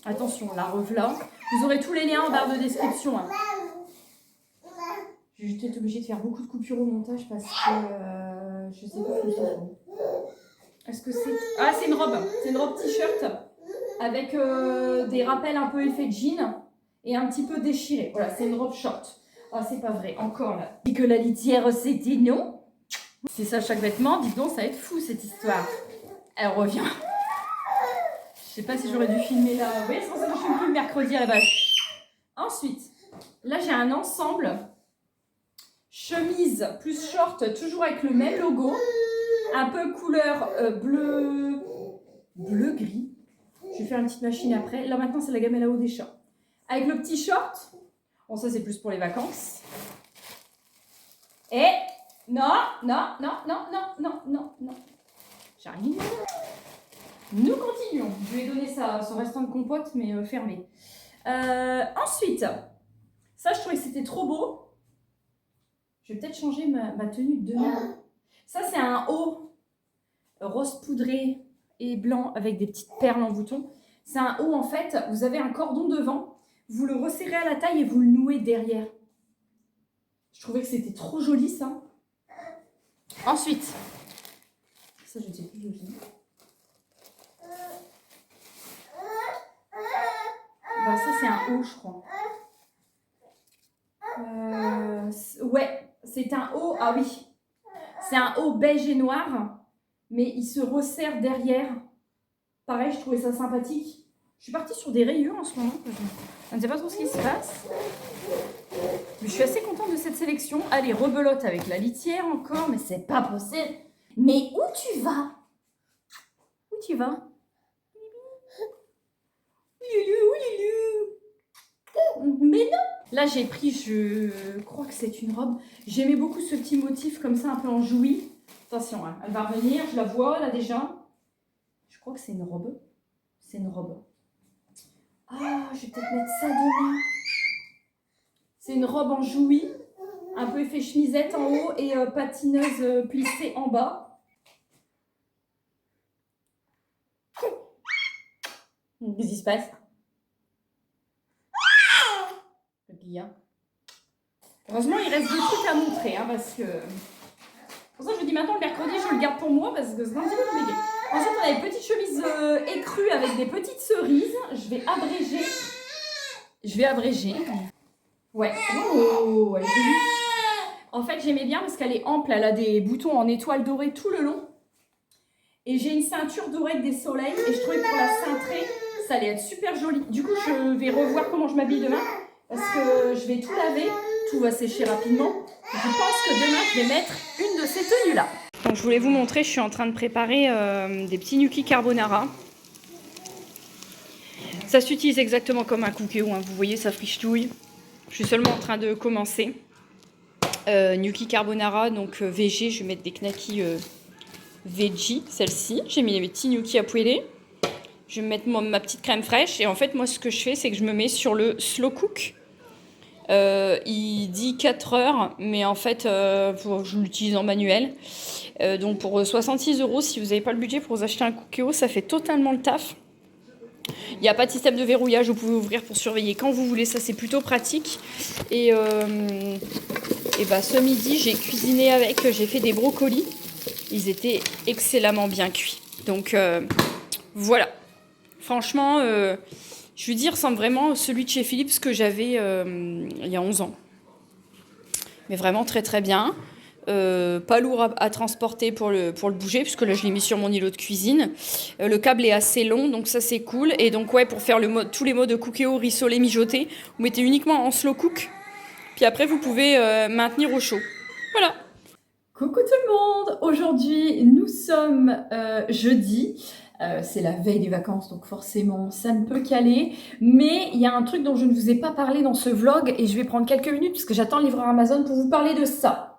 Attention, la revoilà. Vous aurez tous les liens en barre de description. Hein. Je vais être obligée de faire beaucoup de coupures au montage parce que je sais pas ce que c'est. Est-ce que c'est... Ah, c'est une robe. C'est une robe t-shirt avec des rappels un peu effet jean et un petit peu déchiré. Voilà, c'est une robe short. Ah, c'est pas vrai, encore là. Et que la litière, c'était non. C'est ça chaque vêtement, dites donc, ça va être fou cette histoire. Elle revient. Je sais pas si j'aurais dû filmer là. Oui, c'est pour ça que je filme plus le mercredi à la base. Ensuite, là j'ai un ensemble. Chemise plus short, toujours avec le même logo. Un peu couleur bleu-gris. Je vais faire une petite machine après. Là maintenant, c'est la gamme là-haut des chats. Avec le petit short. Bon, ça, c'est plus pour les vacances. Et non. J'arrive. Nous continuons. Je vais donner ça, son restant de compote, mais fermé. Ensuite, ça, je trouvais que c'était trop beau. Je vais peut-être changer ma tenue de demain. Ça, c'est un haut rose poudré et blanc avec des petites perles en bouton. C'est un haut, en fait, vous avez un cordon devant. Vous le resserrez à la taille et vous le nouez derrière. Je trouvais que c'était trop joli, ça. Ensuite, ça, je ne sais plus où je dis. Ben, ça, c'est un haut, je crois. Ouais, c'est un haut. Ah oui. C'est un haut beige et noir, mais il se resserre derrière. Pareil, je trouvais ça sympathique. Je suis partie sur des rayures en ce moment. Je ne sais pas trop ce qui se passe. Mais je suis assez contente de cette sélection. Allez, rebelote avec la litière encore, mais c'est pas possible. Mais où tu vas? Où tu vas? Mais non! Là, j'ai pris, je crois que c'est une robe. J'aimais beaucoup ce petit motif comme ça, un peu enjoui. Attention, hein, elle va revenir, je la vois là déjà. Je crois que c'est une robe. C'est une robe. Ah, je vais peut-être mettre ça demain. C'est une robe enjouie, un peu effet chemisette en haut et patineuse plissée en bas. Qu'est-ce qui se passe? Heureusement, il reste des trucs à montrer, hein, parce que... Pour ça, je vous dis maintenant, le mercredi, je le garde pour moi, parce que c'est un petit peu compliqué. Ensuite, on a une petite chemise écrue avec des petites cerises. Je vais abréger. Ouais. Oh, elle est jolie. En fait, j'aimais bien parce qu'elle est ample. Elle a des boutons en étoile dorée tout le long. Et j'ai une ceinture dorée avec des soleils. Et je trouvais que pour la cintrer, ça allait être super joli. Du coup, je vais revoir comment je m'habille demain. Parce que je vais tout laver. Tout va sécher rapidement. Je pense que demain, je vais mettre une de ces tenues-là. Donc, je voulais vous montrer, je suis en train de préparer des petits gnocchis carbonara. Ça s'utilise exactement comme un cookéo, hein. Vous voyez, ça frichetouille. Je suis seulement en train de commencer. Gnocchi carbonara, donc VG, je vais mettre des knackis veggie, celle-ci. J'ai mis les petits gnocchis à poêler. Je vais mettre ma petite crème fraîche. Et en fait, moi, ce que je fais, c'est que je me mets sur le slow cook. Il dit 4 heures, mais en fait, je l'utilise en manuel. Donc pour 66 €, si vous n'avez pas le budget pour vous acheter un cookéo, ça fait totalement le taf. Il n'y a pas de système de verrouillage, vous pouvez ouvrir pour surveiller quand vous voulez, ça c'est plutôt pratique. Et bah, ce midi, j'ai cuisiné avec, j'ai fait des brocolis. Ils étaient excellemment bien cuits. Donc voilà. Franchement, je lui dis, il ressemble vraiment à celui de chez Philips que j'avais il y a 11 ans. Mais vraiment très très bien. Pas lourd à transporter pour le bouger, puisque là je l'ai mis sur mon îlot de cuisine. Le câble est assez long, donc ça c'est cool. Et donc ouais, pour faire tous les modes de cookéo, rissolé, mijoté, vous mettez uniquement en slow cook. Puis après vous pouvez maintenir au chaud. Voilà. Coucou tout le monde. Aujourd'hui nous sommes jeudi. C'est la veille des vacances, donc forcément ça ne peut qu'aller. Mais il y a un truc dont je ne vous ai pas parlé dans ce vlog et je vais prendre quelques minutes parce que j'attends le livreur Amazon pour vous parler de ça.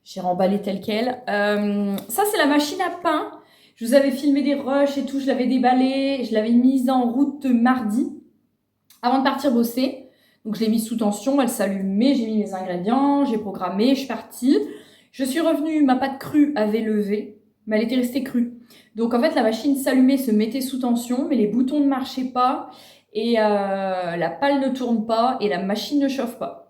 J'ai remballé tel quel. Ça, c'est la machine à pain. Je vous avais filmé des rushs et tout. Je l'avais déballée. Je l'avais mise en route mardi avant de partir bosser. Donc, je l'ai mise sous tension. Elle s'allumait. J'ai mis mes ingrédients. J'ai programmé. Je suis partie. Je suis revenue. Ma pâte crue avait levé. Mais elle était restée crue. Donc, en fait, la machine s'allumait, se mettait sous tension. Mais les boutons ne marchaient pas. Et la pâle ne tourne pas. Et la machine ne chauffe pas.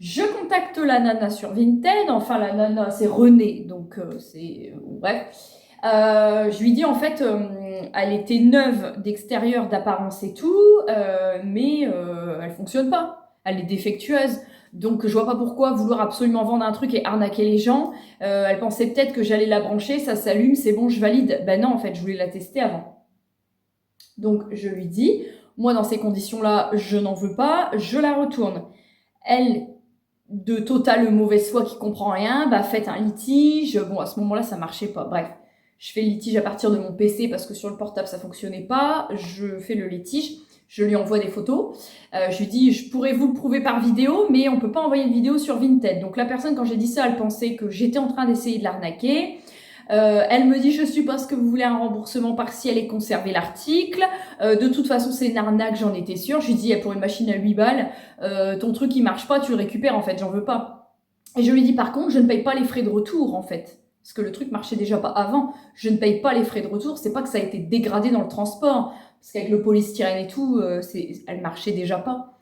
Je contacte la nana sur Vinted, enfin la nana c'est René, donc c'est... bref. Je lui dis en fait, elle était neuve d'extérieur, d'apparence et tout, mais elle fonctionne pas, elle est défectueuse. Donc je vois pas pourquoi vouloir absolument vendre un truc et arnaquer les gens. Elle pensait peut-être que j'allais la brancher, ça s'allume, c'est bon, je valide. Ben non, en fait, je voulais la tester avant. Donc je lui dis, moi dans ces conditions-là, je n'en veux pas, je la retourne. Elle... de totale mauvaise foi qui comprend rien, bah faites un litige. Bon, à ce moment-là, ça marchait pas. Bref, je fais le litige à partir de mon PC parce que sur le portable, ça fonctionnait pas. Je fais le litige, je lui envoie des photos. Je lui dis, je pourrais vous le prouver par vidéo, mais on peut pas envoyer une vidéo sur Vinted. Donc la personne, quand j'ai dit ça, elle pensait que j'étais en train d'essayer de l'arnaquer. Elle me dit, je suppose que vous voulez un remboursement partiel et conserver l'article. De toute façon, c'est une arnaque, j'en étais sûre. Je lui dis, pour une machine à 8 balles, ton truc, il marche pas, tu le récupères, en fait, j'en veux pas. Et je lui dis, par contre, je ne paye pas les frais de retour, en fait. Parce que le truc marchait déjà pas avant. Je ne paye pas les frais de retour, c'est pas que ça a été dégradé dans le transport. Parce qu'avec le polystyrène et tout, elle marchait déjà pas.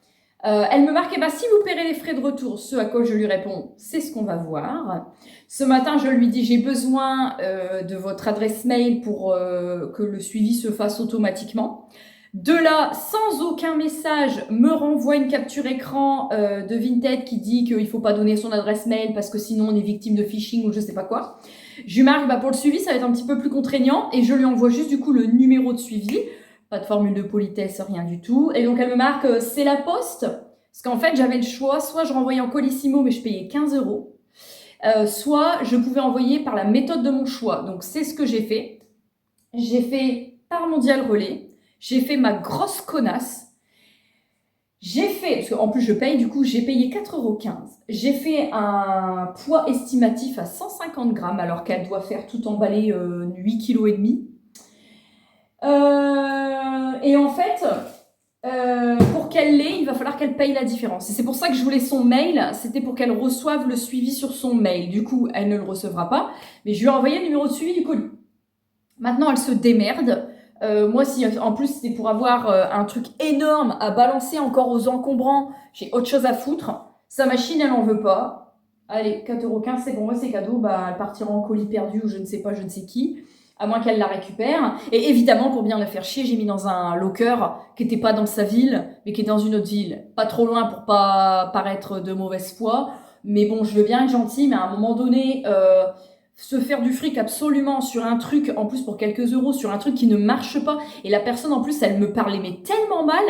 Elle me marque, si vous paierez les frais de retour, ce à quoi je lui réponds, c'est ce qu'on va voir. Ce matin, je lui dis, j'ai besoin de votre adresse mail pour que le suivi se fasse automatiquement. De là, sans aucun message, me renvoie une capture écran de Vinted qui dit qu'il ne faut pas donner son adresse mail parce que sinon on est victime de phishing ou je sais pas quoi. Je lui marque, pour le suivi, ça va être un petit peu plus contraignant et je lui envoie juste du coup le numéro de suivi. Pas de formule de politesse, rien du tout. Et donc elle me marque, c'est la poste. Parce qu'en fait, j'avais le choix, soit je renvoyais en Colissimo, mais je payais 15 €, soit je pouvais envoyer par la méthode de mon choix. Donc c'est ce que j'ai fait. J'ai fait par Mondial Relais. J'ai fait ma grosse connasse. J'ai fait, parce qu'en plus je paye, du coup j'ai payé 4,15 €. J'ai fait un poids estimatif à 150 grammes, alors qu'elle doit faire tout emballé 8,5 kg. Et en fait, pour qu'elle l'ait, il va falloir qu'elle paye la différence. Et c'est pour ça que je voulais son mail, c'était pour qu'elle reçoive le suivi sur son mail. Du coup, elle ne le recevra pas, mais je lui ai envoyé le numéro de suivi du colis. Maintenant, elle se démerde. Moi, si en plus c'était pour avoir un truc énorme à balancer encore aux encombrants, j'ai autre chose à foutre. Sa machine, elle en veut pas. Allez, 4,15 €, c'est bon, moi c'est cadeau. Elle partira en colis perdu ou je ne sais pas, je ne sais qui. à moins qu'elle la récupère. Et évidemment, pour bien la faire chier, j'ai mis dans un locker qui n'était pas dans sa ville, mais qui est dans une autre ville. Pas trop loin pour pas paraître de mauvaise foi. Mais bon, je veux bien être gentille, mais à un moment donné, se faire du fric absolument sur un truc, en plus pour quelques euros, sur un truc qui ne marche pas, et la personne en plus, elle me parlait mais tellement mal,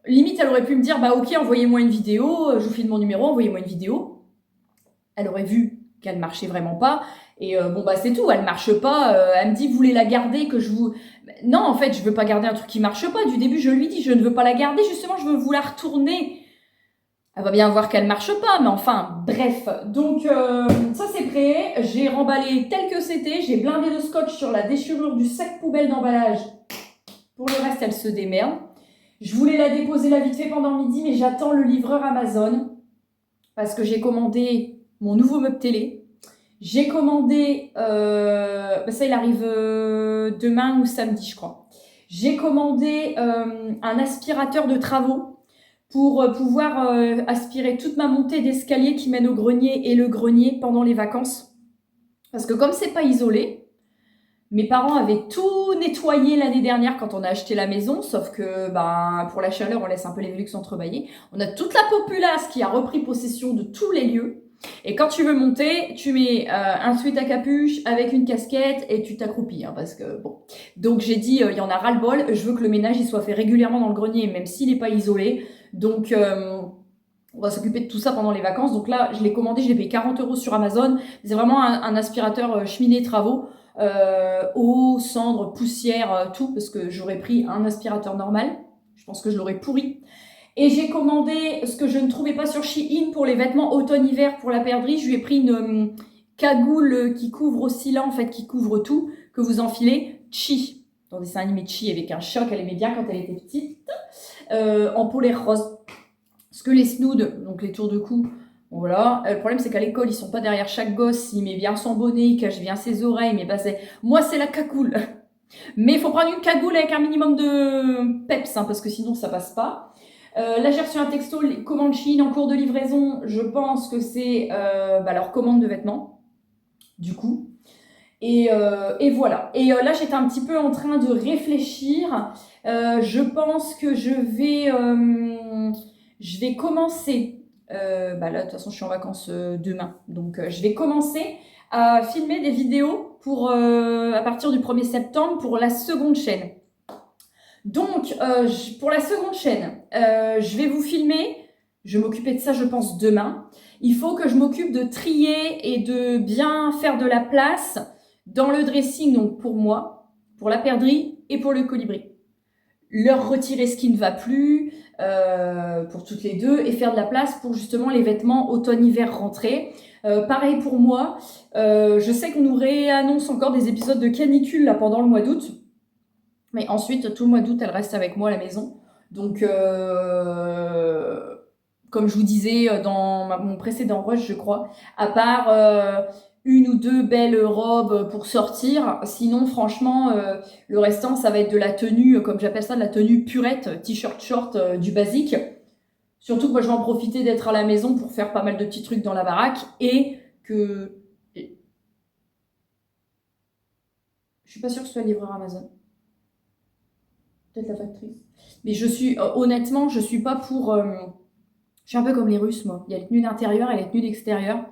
limite elle aurait pu me dire, bah ok, envoyez-moi une vidéo, je vous file mon numéro, envoyez-moi une vidéo. Elle aurait vu qu'elle marchait vraiment pas, et bon bah c'est tout, elle marche pas, elle me dit, vous voulez la garder, que je vous... Non, en fait, je veux pas garder un truc qui marche pas, du début je lui dis, je ne veux pas la garder, justement, je veux vous la retourner. Elle va bien voir qu'elle marche pas, mais enfin, bref. Donc, ça c'est prêt. J'ai remballé tel que c'était. J'ai blindé le scotch sur la déchirure du sac poubelle d'emballage. Pour le reste, elle se démerde. Je voulais la déposer là vite fait pendant midi, mais j'attends le livreur Amazon. Parce que j'ai commandé mon nouveau meuble télé. J'ai commandé... ça, il arrive demain ou samedi, je crois. J'ai commandé un aspirateur de travaux pour pouvoir aspirer toute ma montée d'escalier qui mène au grenier et le grenier pendant les vacances. Parce que comme c'est pas isolé, mes parents avaient tout nettoyé l'année dernière quand on a acheté la maison, sauf que pour la chaleur, on laisse un peu les Velux entrebâillés. On a toute la populace qui a repris possession de tous les lieux. Et quand tu veux monter, tu mets un sweat à capuche avec une casquette et tu t'accroupis, parce que bon. Donc j'ai dit, il y en a ras-le-bol, je veux que le ménage il soit fait régulièrement dans le grenier, même s'il n'est pas isolé. Donc on va s'occuper de tout ça pendant les vacances. Donc là, je l'ai commandé, je l'ai payé 40 € sur Amazon. C'est vraiment un aspirateur cheminée travaux, eau, cendre, poussière, tout, parce que j'aurais pris un aspirateur normal. Je pense que je l'aurais pourri. Et j'ai commandé ce que je ne trouvais pas sur Shein pour les vêtements automne-hiver pour la perdrix. Je lui ai pris une cagoule qui couvre aussi là, en fait, qui couvre tout, que vous enfilez. Chi, dans le dessin animé Chi avec un chat qu'elle aimait bien quand elle était petite, en polaire rose. Parce que les snoods, donc les tours de cou, voilà. Le problème, c'est qu'à l'école, ils sont pas derrière chaque gosse. Il met bien son bonnet, il cache bien ses oreilles, mais moi, c'est la cagoule. Mais il faut prendre une cagoule avec un minimum de peps, parce que sinon, ça passe pas. Là, j'ai reçu un texto, commande Shein en cours de livraison. Je pense que c'est leur commande de vêtements, du coup. Et voilà. Et là, j'étais un petit peu en train de réfléchir. Je pense que je vais commencer. Là, de toute façon, je suis en vacances demain. Donc, je vais commencer à filmer des vidéos à partir du 1er septembre pour la seconde chaîne. Donc, pour la seconde chaîne, je vais vous filmer. Je vais m'occuper de ça, je pense, demain. Il faut que je m'occupe de trier et de bien faire de la place dans le dressing, donc pour moi, pour la perdrix et pour le colibri. Leur retirer ce qui ne va plus, pour toutes les deux, et faire de la place pour justement les vêtements automne-hiver rentrés. Pareil pour moi. Je sais qu'on nous réannonce encore des épisodes de canicule là, pendant le mois d'août. Mais ensuite, tout le mois d'août, elle reste avec moi à la maison. Donc, comme je vous disais dans mon précédent rush, je crois, à part une ou deux belles robes pour sortir, sinon, franchement, le restant, ça va être de la tenue, comme j'appelle ça, de la tenue purette, t-shirt short, du basique. Surtout que moi, je vais en profiter d'être à la maison pour faire pas mal de petits trucs dans la baraque et que... Je suis pas sûre que ce soit livreur Amazon. Peut-être la factrice. Mais honnêtement, je suis pas pour... je suis un peu comme les Russes, moi. Il y a les tenues d'intérieur et les tenues d'extérieur.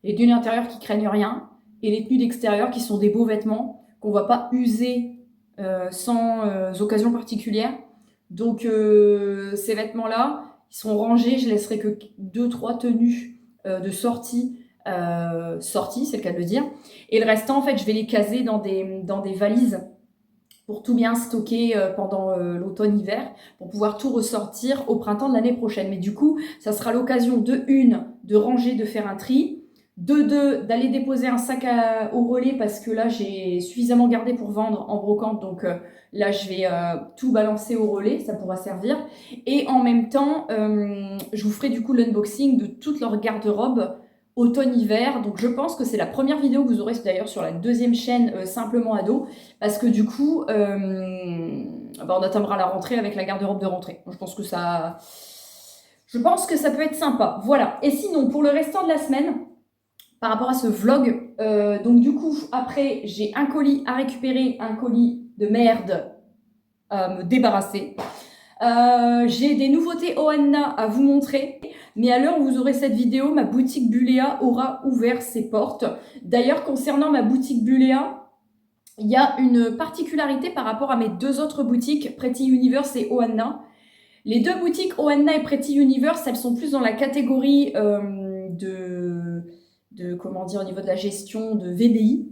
Les tenues d'intérieur qui craignent rien et les tenues d'extérieur qui sont des beaux vêtements qu'on va pas user sans occasion particulière. Donc, ces vêtements-là, ils sont rangés. Je laisserai que 2-3 tenues de sortie. Sortie, c'est le cas de le dire. Et le restant, en fait, je vais les caser dans des valises pour tout bien stocker pendant l'automne-hiver, pour pouvoir tout ressortir au printemps de l'année prochaine. Mais du coup, ça sera l'occasion de ranger, de faire un tri, d'aller déposer un sac au relais, parce que là, j'ai suffisamment gardé pour vendre en brocante, donc là, je vais tout balancer au relais, ça pourra servir. Et en même temps, je vous ferai du coup l'unboxing de toute leur garde-robe automne-hiver. Donc je pense que c'est la première vidéo que vous aurez d'ailleurs sur la deuxième chaîne Simplement Ado, parce que du coup on atteindra la rentrée avec la garde-robe de rentrée. Je pense que ça peut être sympa. Voilà. Et sinon, pour le restant de la semaine, par rapport à ce vlog Donc du coup, après, j'ai un colis à récupérer, un colis de merde à me débarrasser. J'ai des nouveautés Oanna à vous montrer. Mais à l'heure où vous aurez cette vidéo, ma boutique Buléa aura ouvert ses portes. D'ailleurs, concernant ma boutique Buléa, il y a une particularité par rapport à mes deux autres boutiques, Pretty Universe et Oanna. Les deux boutiques Oanna et Pretty Universe, elles sont plus dans la catégorie comment dire, au niveau de la gestion de VDI.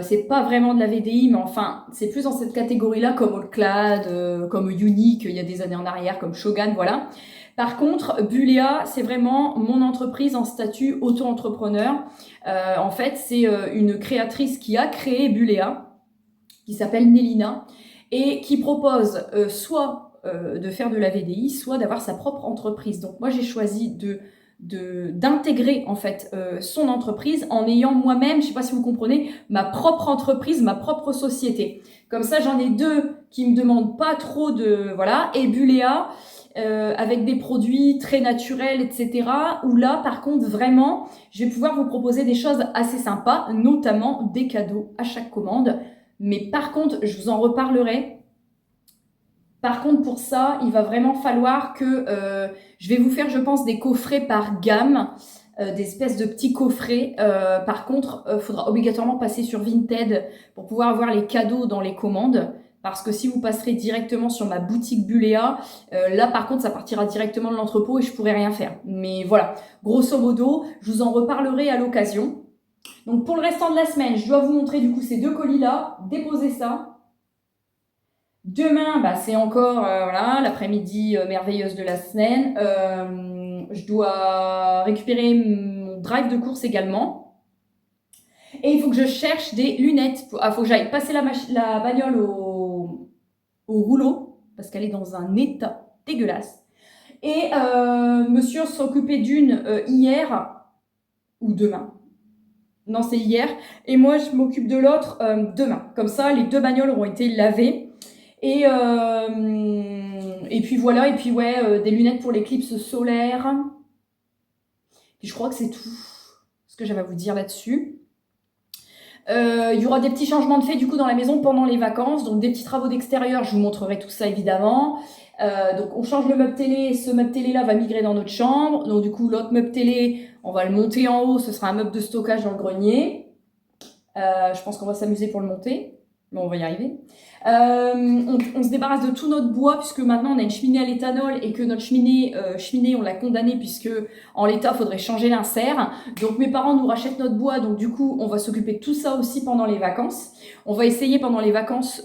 C'est pas vraiment de la VDI, mais enfin, c'est plus dans cette catégorie-là, comme Allclad, comme Unique, il y a des années en arrière, comme Shogun, voilà. Par contre, Buléa, c'est vraiment mon entreprise en statut auto-entrepreneur. En fait, c'est une créatrice qui a créé Buléa, qui s'appelle Nélina, et qui propose soit de faire de la VDI, soit d'avoir sa propre entreprise. Donc moi, j'ai choisi d'intégrer en fait son entreprise en ayant moi-même, je sais pas si vous comprenez, ma propre entreprise, ma propre société. Comme ça, j'en ai deux qui me demandent pas trop de voilà, et Buléa avec des produits très naturels, etc. Où là, par contre, vraiment, je vais pouvoir vous proposer des choses assez sympas, notamment des cadeaux à chaque commande. Mais par contre, je vous en reparlerai. Par contre, pour ça, il va vraiment falloir que je vais vous faire, je pense, des coffrets par gamme, des espèces de petits coffrets. Par contre, il faudra obligatoirement passer sur Vinted pour pouvoir avoir les cadeaux dans les commandes. Parce que si vous passerez directement sur ma boutique Buléa, là par contre ça partira directement de l'entrepôt et je pourrai rien faire. Mais voilà, grosso modo, je vous en reparlerai à l'occasion. Donc pour le restant de la semaine, je dois vous montrer du coup ces deux colis-là, déposer ça. Demain, bah, c'est encore voilà, l'après-midi merveilleuse de la semaine. Je dois récupérer mon drive de course également. Et il faut que je cherche des lunettes. Il faut que j'aille passer la bagnole au rouleau, parce qu'elle est dans un état dégueulasse. Et monsieur s'occupait d'une hier, ou demain. Non, c'est hier. Et moi, je m'occupe de l'autre demain. Comme ça, les deux bagnoles auront été lavées. Et puis voilà. Et puis ouais, des lunettes pour l'éclipse solaire. Et je crois que c'est tout ce que j'avais à vous dire là-dessus. Il y aura des petits changements de fait du coup dans la maison pendant les vacances, donc des petits travaux d'extérieur, je vous montrerai tout ça évidemment. Donc on change le meuble télé, ce meuble télé là va migrer dans notre chambre, donc du coup l'autre meuble télé, on va le monter en haut, ce sera un meuble de stockage dans le grenier. Je pense qu'on va s'amuser pour le monter, mais on va y arriver. On se débarrasse de tout notre bois puisque maintenant on a une cheminée à l'éthanol et que notre cheminée on l'a condamnée puisque en l'état faudrait changer l'insert. Donc mes parents nous rachètent notre bois, donc du coup on va s'occuper de tout ça aussi pendant les vacances. On va essayer pendant les vacances,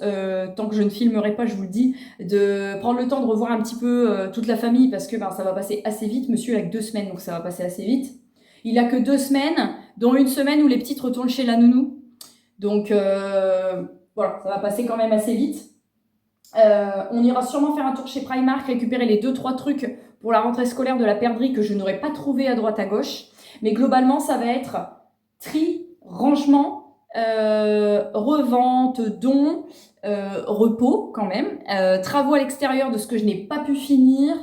tant que je ne filmerai pas, je vous le dis, de prendre le temps de revoir un petit peu toute la famille parce que ça va passer assez vite. Monsieur il a que 2 semaines donc ça va passer assez vite. Il a que 2 semaines, dont une semaine où les petites retournent chez la nounou. Donc voilà, ça va passer quand même assez vite. On ira sûrement faire un tour chez Primark, récupérer les 2-3 trucs pour la rentrée scolaire de la perdrix que je n'aurais pas trouvé à droite à gauche. Mais globalement, ça va être tri, rangement, revente, don, repos quand même, travaux à l'extérieur de ce que je n'ai pas pu finir.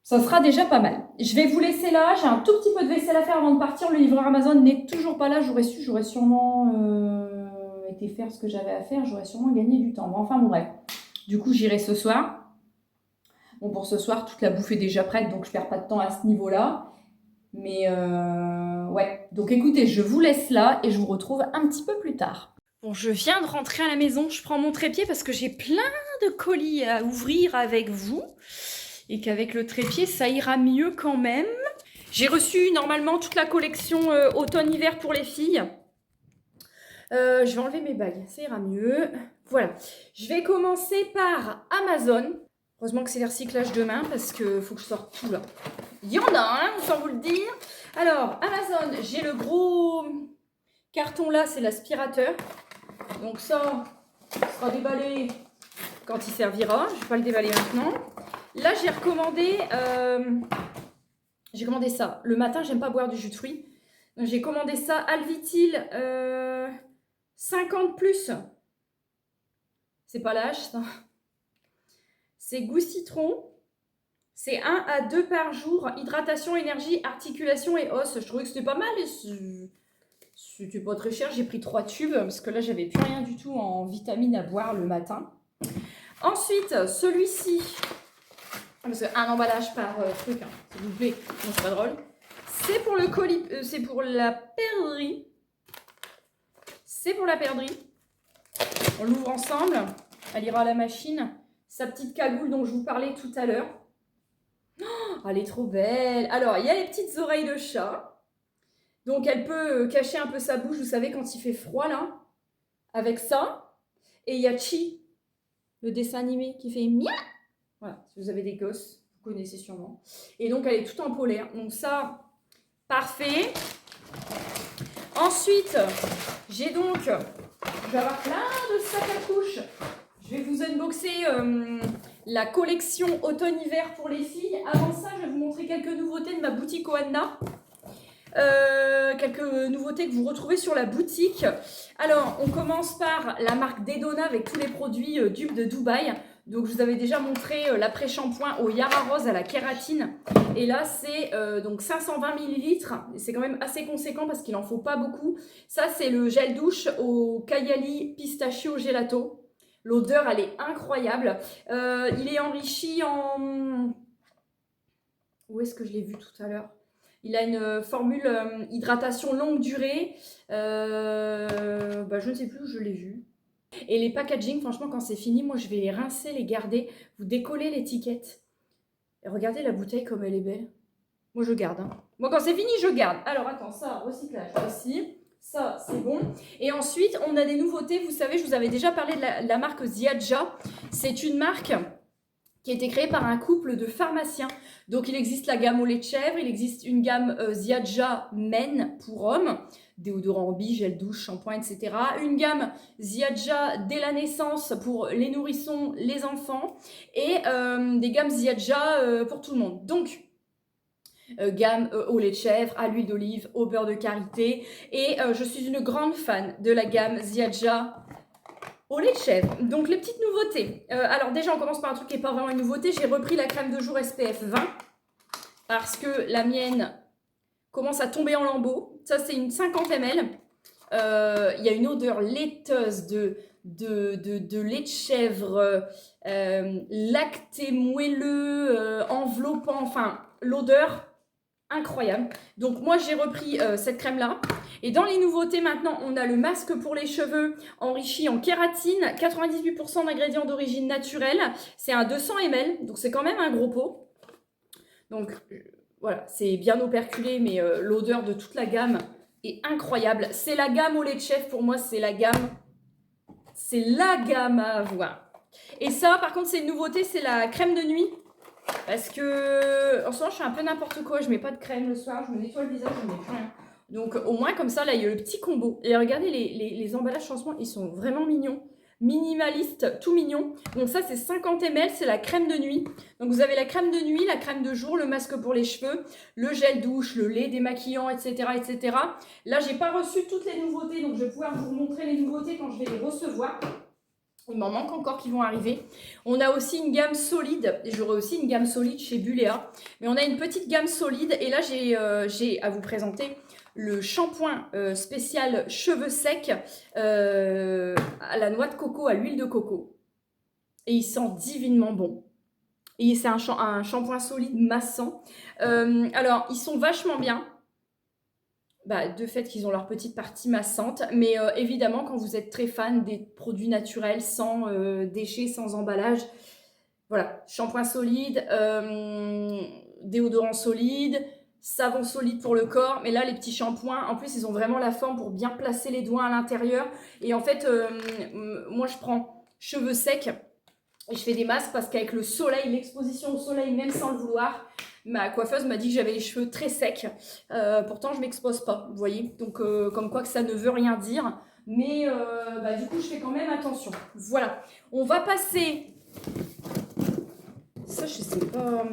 Ça sera déjà pas mal. Je vais vous laisser là. J'ai un tout petit peu de vaisselle à faire avant de partir. Le livreur Amazon n'est toujours pas là. J'aurais sûrement été faire ce que j'avais à faire. J'aurais sûrement gagné du temps. Bon, enfin, bon, bref. Du coup, j'irai ce soir. Bon, pour ce soir, toute la bouffe est déjà prête, donc je perds pas de temps à ce niveau-là. Mais ouais. Donc écoutez, je vous laisse là et je vous retrouve un petit peu plus tard. Bon, je viens de rentrer à la maison. Je prends mon trépied parce que j'ai plein de colis à ouvrir avec vous. Et qu'avec le trépied, ça ira mieux quand même. J'ai reçu normalement toute la collection automne-hiver pour les filles. Je vais enlever mes bagues, ça ira mieux. Voilà. Je vais commencer par Amazon. Heureusement que c'est le recyclage demain parce qu'il faut que je sorte tout là. Il y en a, hein, sans vous le dire. Alors, Amazon, j'ai le gros carton là, c'est l'aspirateur. Donc ça sera déballé quand il servira. Je ne vais pas le déballer maintenant. Là, j'ai commandé ça. Le matin, j'aime pas boire du jus de fruits. Donc, j'ai commandé ça Alvitil 50+. C'est pas l'âge, ça. C'est goût citron. C'est 1 à 2 par jour. Hydratation, énergie, articulation et os. Je trouvais que c'était pas mal. C'était pas très cher. J'ai pris 3 tubes parce que là, j'avais plus rien du tout en vitamines à boire le matin. Ensuite, celui-ci. Parce qu'un emballage par truc, hein, s'il vous plaît. Non, c'est pas drôle. C'est pour le colis. C'est pour la perdrix. C'est pour la perdrix. On l'ouvre ensemble. Elle ira à la machine. Sa petite cagoule dont je vous parlais tout à l'heure. Oh, elle est trop belle. Alors, il y a les petites oreilles de chat. Donc, elle peut cacher un peu sa bouche, vous savez, quand il fait froid, là. Avec ça. Et il y a Chi, le dessin animé, qui fait miaou. Voilà, si vous avez des gosses, vous connaissez sûrement. Et donc, elle est toute en polaire. Donc, ça, parfait. Ensuite, j'ai donc... Je vais avoir plein de sacs à couches. Je vais vous unboxer la collection automne-hiver pour les filles. Avant ça, je vais vous montrer quelques nouveautés de ma boutique Oana. Quelques nouveautés que vous retrouvez sur la boutique. Alors, on commence par la marque Dedona avec tous les produits dupes de Dubaï. Donc, je vous avais déjà montré l'après-shampoing au Yara Rose à la kératine. Et là, c'est donc 520 ml. C'est quand même assez conséquent parce qu'il n'en faut pas beaucoup. Ça, c'est le gel douche au Kayali Pistachio Gelato. L'odeur, elle est incroyable. Il est enrichi en... Où est-ce que je l'ai vu tout à l'heure? Il a une formule hydratation longue durée. Je ne sais plus où je l'ai vu. Et les packaging, franchement, quand c'est fini, moi, je vais les rincer, les garder. Vous décollez l'étiquette. Et regardez la bouteille comme elle est belle. Moi, je garde. Hein. Moi, quand c'est fini, je garde. Alors, attends, ça, recyclage aussi. Ça, c'est bon. Et ensuite, on a des nouveautés. Vous savez, je vous avais déjà parlé de la marque Ziadja. C'est une marque qui a été créée par un couple de pharmaciens. Donc, il existe la gamme au lait de chèvre, il existe une gamme Ziadja Men pour hommes, déodorant Obi, gel douche, shampoing, etc. Une gamme Ziadja dès la naissance pour les nourrissons, les enfants, et des gammes Ziadja pour tout le monde. Donc, gamme au lait de chèvre, à l'huile d'olive, au beurre de karité. Et je suis une grande fan de la gamme Ziadja au lait de chèvre. Donc les petites nouveautés. Alors déjà, on commence par un truc qui n'est pas vraiment une nouveauté. J'ai repris la crème de jour SPF 20 parce que la mienne commence à tomber en lambeaux. Ça, c'est une 50 ml. Il y a une odeur laiteuse de lait de chèvre, lacté moelleux, enveloppant. Enfin, l'odeur incroyable. Donc moi j'ai repris cette crème là et dans les nouveautés maintenant on a le masque pour les cheveux enrichi en kératine, 98% d'ingrédients d'origine naturelle, c'est un 200 ml donc c'est quand même un gros pot. Donc voilà, c'est bien operculé mais l'odeur de toute la gamme est incroyable. C'est la gamme au lait de chèvre, pour moi c'est la gamme à avoir. Et ça par contre c'est une nouveauté, c'est la crème de nuit. Parce que en ce moment je fais un peu n'importe quoi, je mets pas de crème le soir, je me nettoie le visage, je mets plus rien. Donc au moins comme ça là il y a le petit combo. Et regardez les emballages en ce moment, ils sont vraiment mignons. Minimalistes, tout mignon. Donc ça c'est 50 ml, c'est la crème de nuit. Donc vous avez la crème de nuit, la crème de jour, le masque pour les cheveux, le gel douche, le lait démaquillant, etc. etc. Là j'ai pas reçu toutes les nouveautés, donc je vais pouvoir vous montrer les nouveautés quand je vais les recevoir. Il m'en manque encore qui vont arriver. On a aussi une gamme solide. J'aurai aussi une gamme solide chez Buléa. Mais on a une petite gamme solide. Et là, j'ai à vous présenter le shampoing spécial cheveux secs à la noix de coco, à l'huile de coco. Et il sent divinement bon. Et c'est un shampoing solide massant. Alors, ils sont vachement bien. De fait qu'ils ont leur petite partie massante, mais évidemment quand vous êtes très fan des produits naturels sans déchets, sans emballage, voilà, shampoing solide, déodorant solide, savon solide pour le corps, mais là les petits shampoings, en plus ils ont vraiment la forme pour bien placer les doigts à l'intérieur, et en fait moi je prends cheveux secs et je fais des masques parce qu'avec le soleil, l'exposition au soleil, même sans le vouloir, ma coiffeuse m'a dit que j'avais les cheveux très secs. Pourtant, je ne m'expose pas, vous voyez. Donc, comme quoi que ça ne veut rien dire. Mais du coup, je fais quand même attention. Voilà. On va passer... Ça, je sais pas...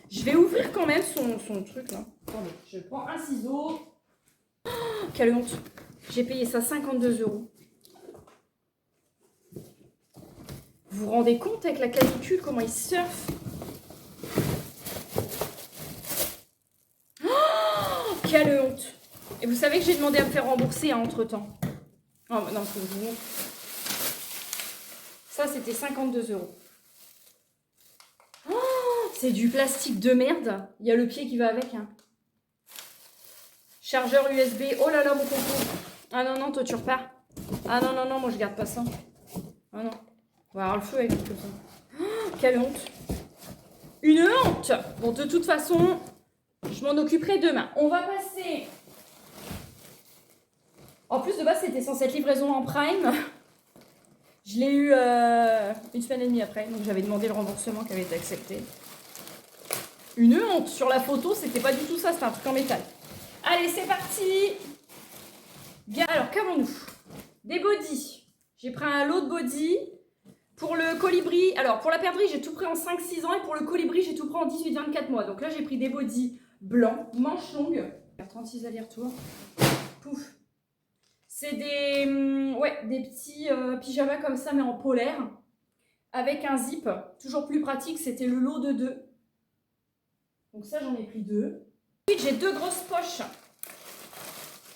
Je vais ouvrir quand même son truc, là. Attendez, je prends un ciseau. Oh, quelle honte. J'ai payé ça 52 €. Vous vous rendez compte avec la canicule, comment il surfe? quelle honte. Et vous savez que j'ai demandé à me faire rembourser hein, entre-temps. Oh, non, faut que je vous montre. Ça, c'était 52 €. Oh, c'est du plastique de merde. Il y a le pied qui va avec. Hein. Chargeur USB. Oh là là, mon coco. Ah non, non, toi, tu repars. Ah non, non, non, moi, je garde pas ça. Ah non. On va avoir le feu avec tout ça. Oh, quelle honte. Une honte. Bon, de toute façon, je m'en occuperai demain. On va passer... En plus, de base, c'était censé être livraison en Prime. Je l'ai eu une semaine et demie après. Donc, j'avais demandé le remboursement qui avait été accepté. Une honte. Sur la photo, c'était pas du tout ça. C'était un truc en métal. Allez, c'est parti. Bien, alors, qu'avons-nous? Des bodys. J'ai pris un lot de bodys. Pour le colibri, alors pour la perdrix, j'ai tout pris en 5-6 ans. Et pour le colibri, j'ai tout pris en 18-24 mois. Donc là, j'ai pris des bodys blancs, manches longues. 36 allers-retours. Pouf. C'est des petits pyjamas comme ça, mais en polaire. Avec un zip. Toujours plus pratique, c'était le lot de 2. Donc ça, j'en ai pris 2. Ensuite, j'ai 2 grosses poches.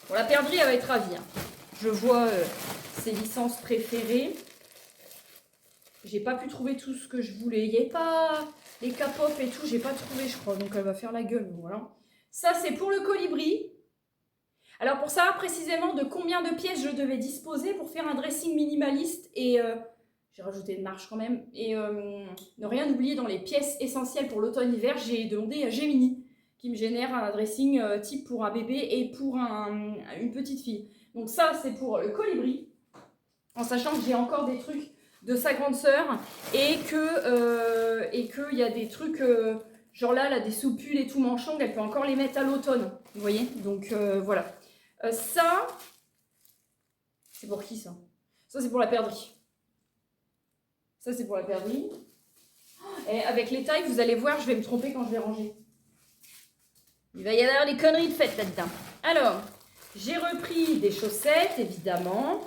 Bon, la perdrix, elle va être ravie. Hein. Je vois ses licences préférées. J'ai pas pu trouver tout ce que je voulais. Il n'y avait pas les K-pop et tout, j'ai pas trouvé, je crois. Donc elle va faire la gueule. Voilà. Ça, c'est pour le colibri. Alors, pour savoir précisément de combien de pièces je devais disposer pour faire un dressing minimaliste et... j'ai rajouté une marge quand même. Et ne rien oublier dans les pièces essentielles pour l'automne-hiver, j'ai demandé à Gemini qui me génère un dressing type pour un bébé et pour une petite fille. Donc ça, c'est pour le colibri. En sachant que j'ai encore des trucs de sa grande sœur et que y a des trucs genre là des soupules et tout manchon, elle peut encore les mettre à l'automne, vous voyez, donc voilà. Ça c'est pour qui ça? Ça c'est pour la perdrix. Ça c'est pour la perdrix. Et avec les tailles, vous allez voir, je vais me tromper quand je vais ranger. Il va y avoir des conneries de fête là-dedans. Alors, j'ai repris des chaussettes évidemment.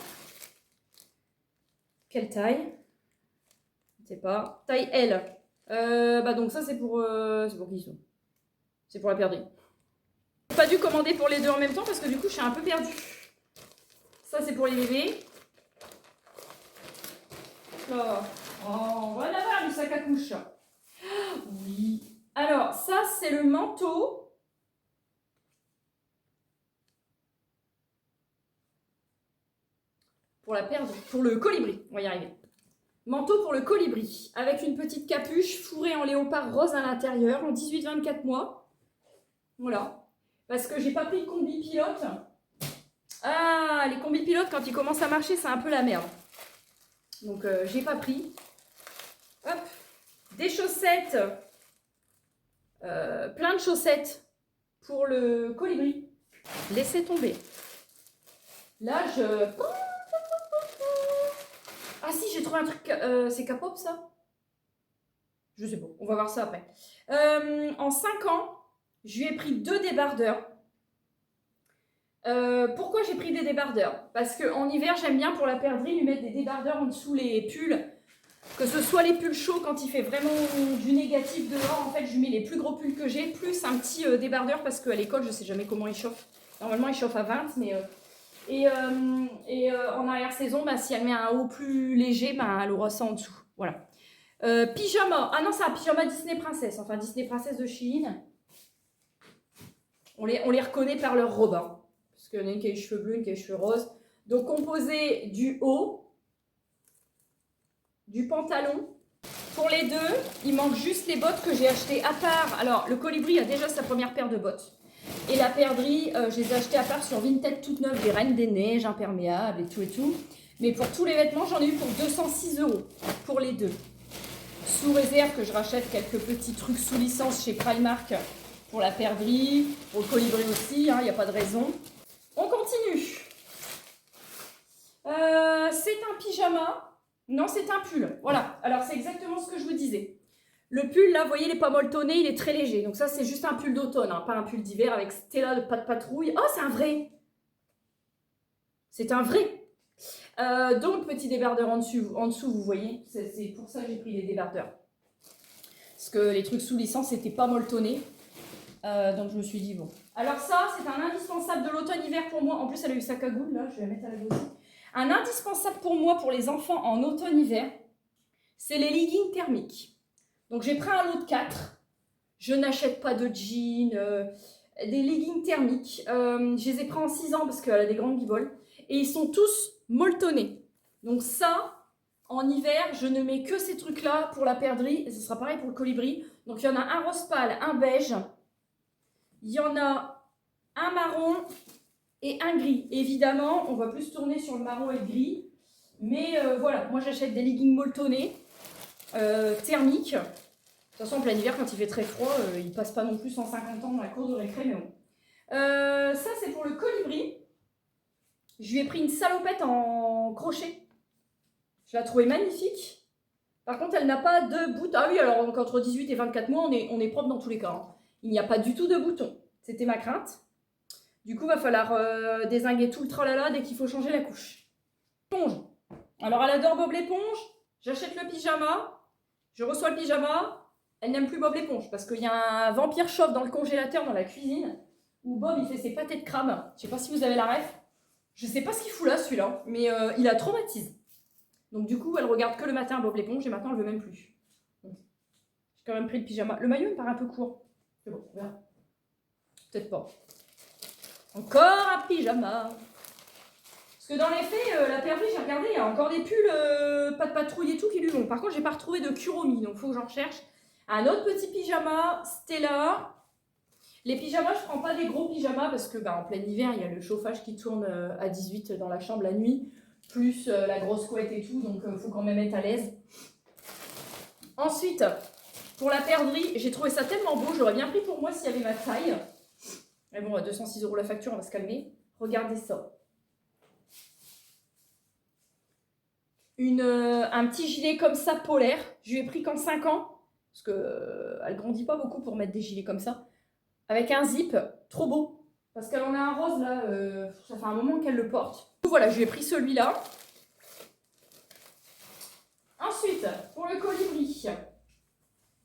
Quelle taille? Je ne sais pas. Taille L. Donc ça, c'est pour qui ça? C'est pour la perdrix. J'ai pas dû commander pour les deux en même temps parce que du coup, je suis un peu perdue. Ça, c'est pour les bébés. Oh, on va en avoir du sac à couche. Oui. Alors, ça, c'est le manteau. Pour la perdrix. Pour le colibri. On va y arriver. Manteau pour le colibri, avec une petite capuche fourrée en léopard rose à l'intérieur, en 18-24 mois. Voilà. Parce que j'ai pas pris de combi pilote. Ah, les combis pilotes, quand ils commencent à marcher, c'est un peu la merde. Donc, j'ai pas pris. Hop. Des chaussettes. Plein de chaussettes pour le colibri. Laissez tomber. Là, Ah si, j'ai trouvé un truc, c'est K-pop ça? Je sais pas, on va voir ça après. En 5 ans, je lui ai pris 2 débardeurs. Pourquoi j'ai pris des débardeurs? Parce qu'en hiver, j'aime bien pour la perdrix lui mettre des débardeurs en dessous les pulls. Que ce soit les pulls chauds quand il fait vraiment du négatif dehors, en fait je lui mets les plus gros pulls que j'ai, plus un petit débardeur parce qu'à l'école je sais jamais comment il chauffe. Normalement il chauffe à 20, mais... en arrière-saison, si elle met un haut plus léger, elle aura ça en dessous. Voilà. Pyjama. Ah non, c'est un pyjama Disney Princess. Enfin, Disney Princess de Shein. On les reconnaît par leur robe. Hein, parce qu'il y en a une qui a les cheveux bleus, une qui a les cheveux roses. Donc, composé du haut, du pantalon. Pour les deux, il manque juste les bottes que j'ai achetées à part. Alors, le colibri a déjà sa première paire de bottes. Et la perdrix, je les ai achetées à part sur Vinted toute neuve, des Reines des Neiges, imperméables et tout et tout. Mais pour tous les vêtements, j'en ai eu pour 206 € pour les deux. Sous réserve que je rachète quelques petits trucs sous licence chez Primark pour la perdrix, pour le colibri aussi, il n'y a pas de raison. On continue. C'est un pyjama. Non, c'est un pull. Voilà. Alors, c'est exactement ce que je vous disais. Le pull, là, vous voyez, il n'est pas molletonné, il est très léger. Donc ça, c'est juste un pull d'automne, hein, pas un pull d'hiver avec Stella de pas de patrouille. Oh, c'est un vrai! C'est un vrai! Donc, petit débardeur en dessous, vous voyez. C'est pour ça que j'ai pris les débardeurs. Parce que les trucs sous licence, c'était pas molletonné. Donc, je me suis dit, bon. Alors ça, c'est un indispensable de l'automne-hiver pour moi. En plus, elle a eu sa cagoule, là, je vais la mettre à la gauche. Un indispensable pour moi, pour les enfants en automne-hiver, c'est les leggings thermiques. Donc j'ai pris un lot de 4. Je n'achète pas de jeans, des leggings thermiques. Je les ai pris en 6 ans parce qu'elle a des grandes biboles. Et ils sont tous molletonnés. Donc ça, en hiver, je ne mets que ces trucs-là pour la perdrix. Et ce sera pareil pour le colibri. Donc il y en a un rose pâle, un beige. Il y en a un marron et un gris. Évidemment, on va plus tourner sur le marron et le gris. Mais voilà, moi j'achète des leggings molletonnés, thermiques. De toute façon, en plein hiver, quand il fait très froid, il passe pas non plus 150 ans dans la cour de récré, mais bon. Ça, c'est pour le colibri. Je lui ai pris une salopette en crochet. Je la trouvais magnifique. Par contre, elle n'a pas de boutons. Ah oui, alors donc, entre 18 et 24 mois, on est propre dans tous les cas. Hein. Il n'y a pas du tout de boutons. C'était ma crainte. Du coup, il va falloir dézinguer tout le tralala dès qu'il faut changer la couche. Éponge. Alors, elle adore Bob l'éponge. J'achète le pyjama. Je reçois le pyjama. Elle n'aime plus Bob l'éponge parce qu'il y a un vampire chauffe dans le congélateur dans la cuisine où Bob il fait ses pâtés de crabe. Je sais pas si vous avez la ref. Je sais pas ce qu'il fout là celui-là, mais il a traumatisé. Donc du coup elle regarde que le matin Bob l'éponge et maintenant elle veut même plus. J'ai quand même pris le pyjama. Le maillot il me paraît un peu court. C'est bon, on verra. Peut-être pas. Encore un pyjama. Parce que dans les faits, la perdrix, j'ai regardé, il y a encore des pulls pas de patrouille et tout qui lui vont. Par contre j'ai pas retrouvé de Kuromi, donc il faut que j'en cherche. Un autre petit pyjama, Stella. Les pyjamas, je prends pas des gros pyjamas parce que en plein hiver, il y a le chauffage qui tourne à 18 dans la chambre la nuit, plus la grosse couette et tout, donc il faut quand même être à l'aise. Ensuite, pour la perdrix, j'ai trouvé ça tellement beau, j'aurais bien pris pour moi s'il y avait ma taille. Mais bon, 206 € la facture, on va se calmer. Regardez ça. Un petit gilet comme ça, polaire. Je lui ai pris qu'en 5 ans. Parce qu'elle grandit pas beaucoup pour mettre des gilets comme ça. Avec un zip, trop beau. Parce qu'elle en a un rose là, ça fait un moment qu'elle le porte. Donc voilà, je lui ai pris celui-là. Ensuite, pour le colibri,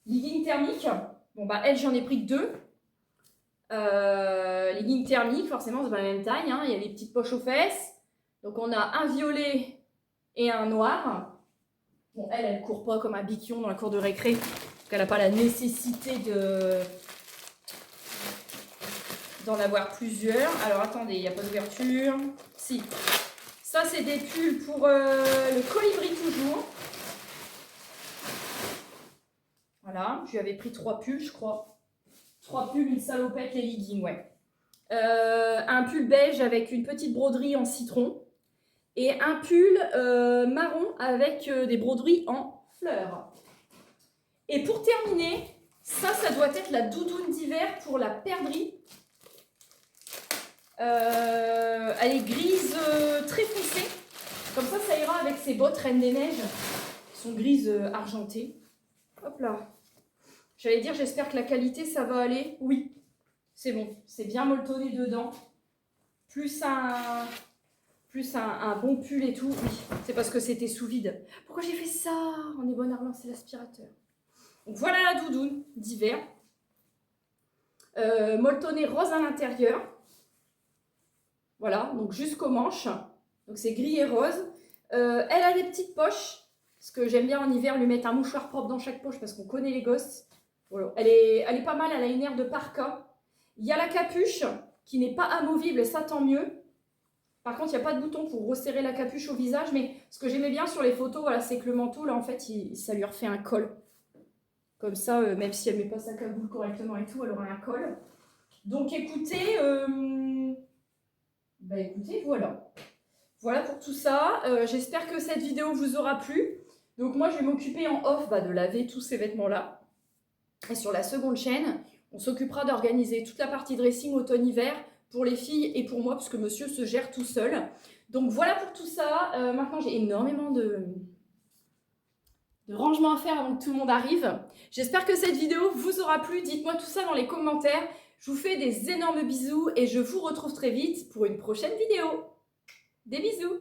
legging thermique. Bon elle j'en ai pris que 2. Legging thermique, forcément c'est pas la même taille. Hein. Il y a les petites poches aux fesses. Donc on a un violet et un noir. Bon, elle court pas comme un biquion dans la cour de récré. Parce qu'elle n'a pas la nécessité d'en avoir plusieurs. Alors attendez, il n'y a pas d'ouverture. Si. Ça, c'est des pulls pour le colibri toujours. Voilà, je lui avais pris 3 pulls, je crois. 3 pulls, une salopette, les leggings, ouais. Un pull beige avec une petite broderie en citron. Et un pull marron avec des broderies en fleurs. Et pour terminer, ça doit être la doudoune d'hiver pour la perdrix. Elle est grise très foncée. Comme ça ira avec ses bottes Reine des Neiges qui sont grises argentées. Hop là. J'allais dire, j'espère que la qualité, ça va aller. Oui, c'est bon. C'est bien molletonné dedans. Plus un bon pull et tout. Oui, c'est parce que c'était sous vide. Pourquoi j'ai fait ça? On est bonne à relancer l'aspirateur. Donc voilà la doudoune d'hiver. Molletonné rose à l'intérieur. Voilà, donc jusqu'aux manches. Donc c'est gris et rose. Elle a des petites poches. Parce que j'aime bien en hiver lui mettre un mouchoir propre dans chaque poche parce qu'on connaît les gosses. Voilà. Elle est pas mal, elle a une aire de parka. Il y a la capuche qui n'est pas amovible et ça tant mieux. Par contre, il n'y a pas de bouton pour resserrer la capuche au visage. Mais ce que j'aimais bien sur les photos, voilà, c'est que le manteau, là, en fait, ça lui refait un col. Comme ça, même si elle ne met pas sa cagoule correctement et tout, elle aura un col. Donc, écoutez, écoutez, voilà. Voilà pour tout ça. J'espère que cette vidéo vous aura plu. Donc, moi, je vais m'occuper en off de laver tous ces vêtements-là. Et sur la seconde chaîne, on s'occupera d'organiser toute la partie dressing automne-hiver pour les filles et pour moi, parce que monsieur se gère tout seul. Donc voilà pour tout ça. Maintenant, j'ai énormément de rangement à faire avant que tout le monde arrive. J'espère que cette vidéo vous aura plu. Dites-moi tout ça dans les commentaires. Je vous fais des énormes bisous et je vous retrouve très vite pour une prochaine vidéo. Des bisous!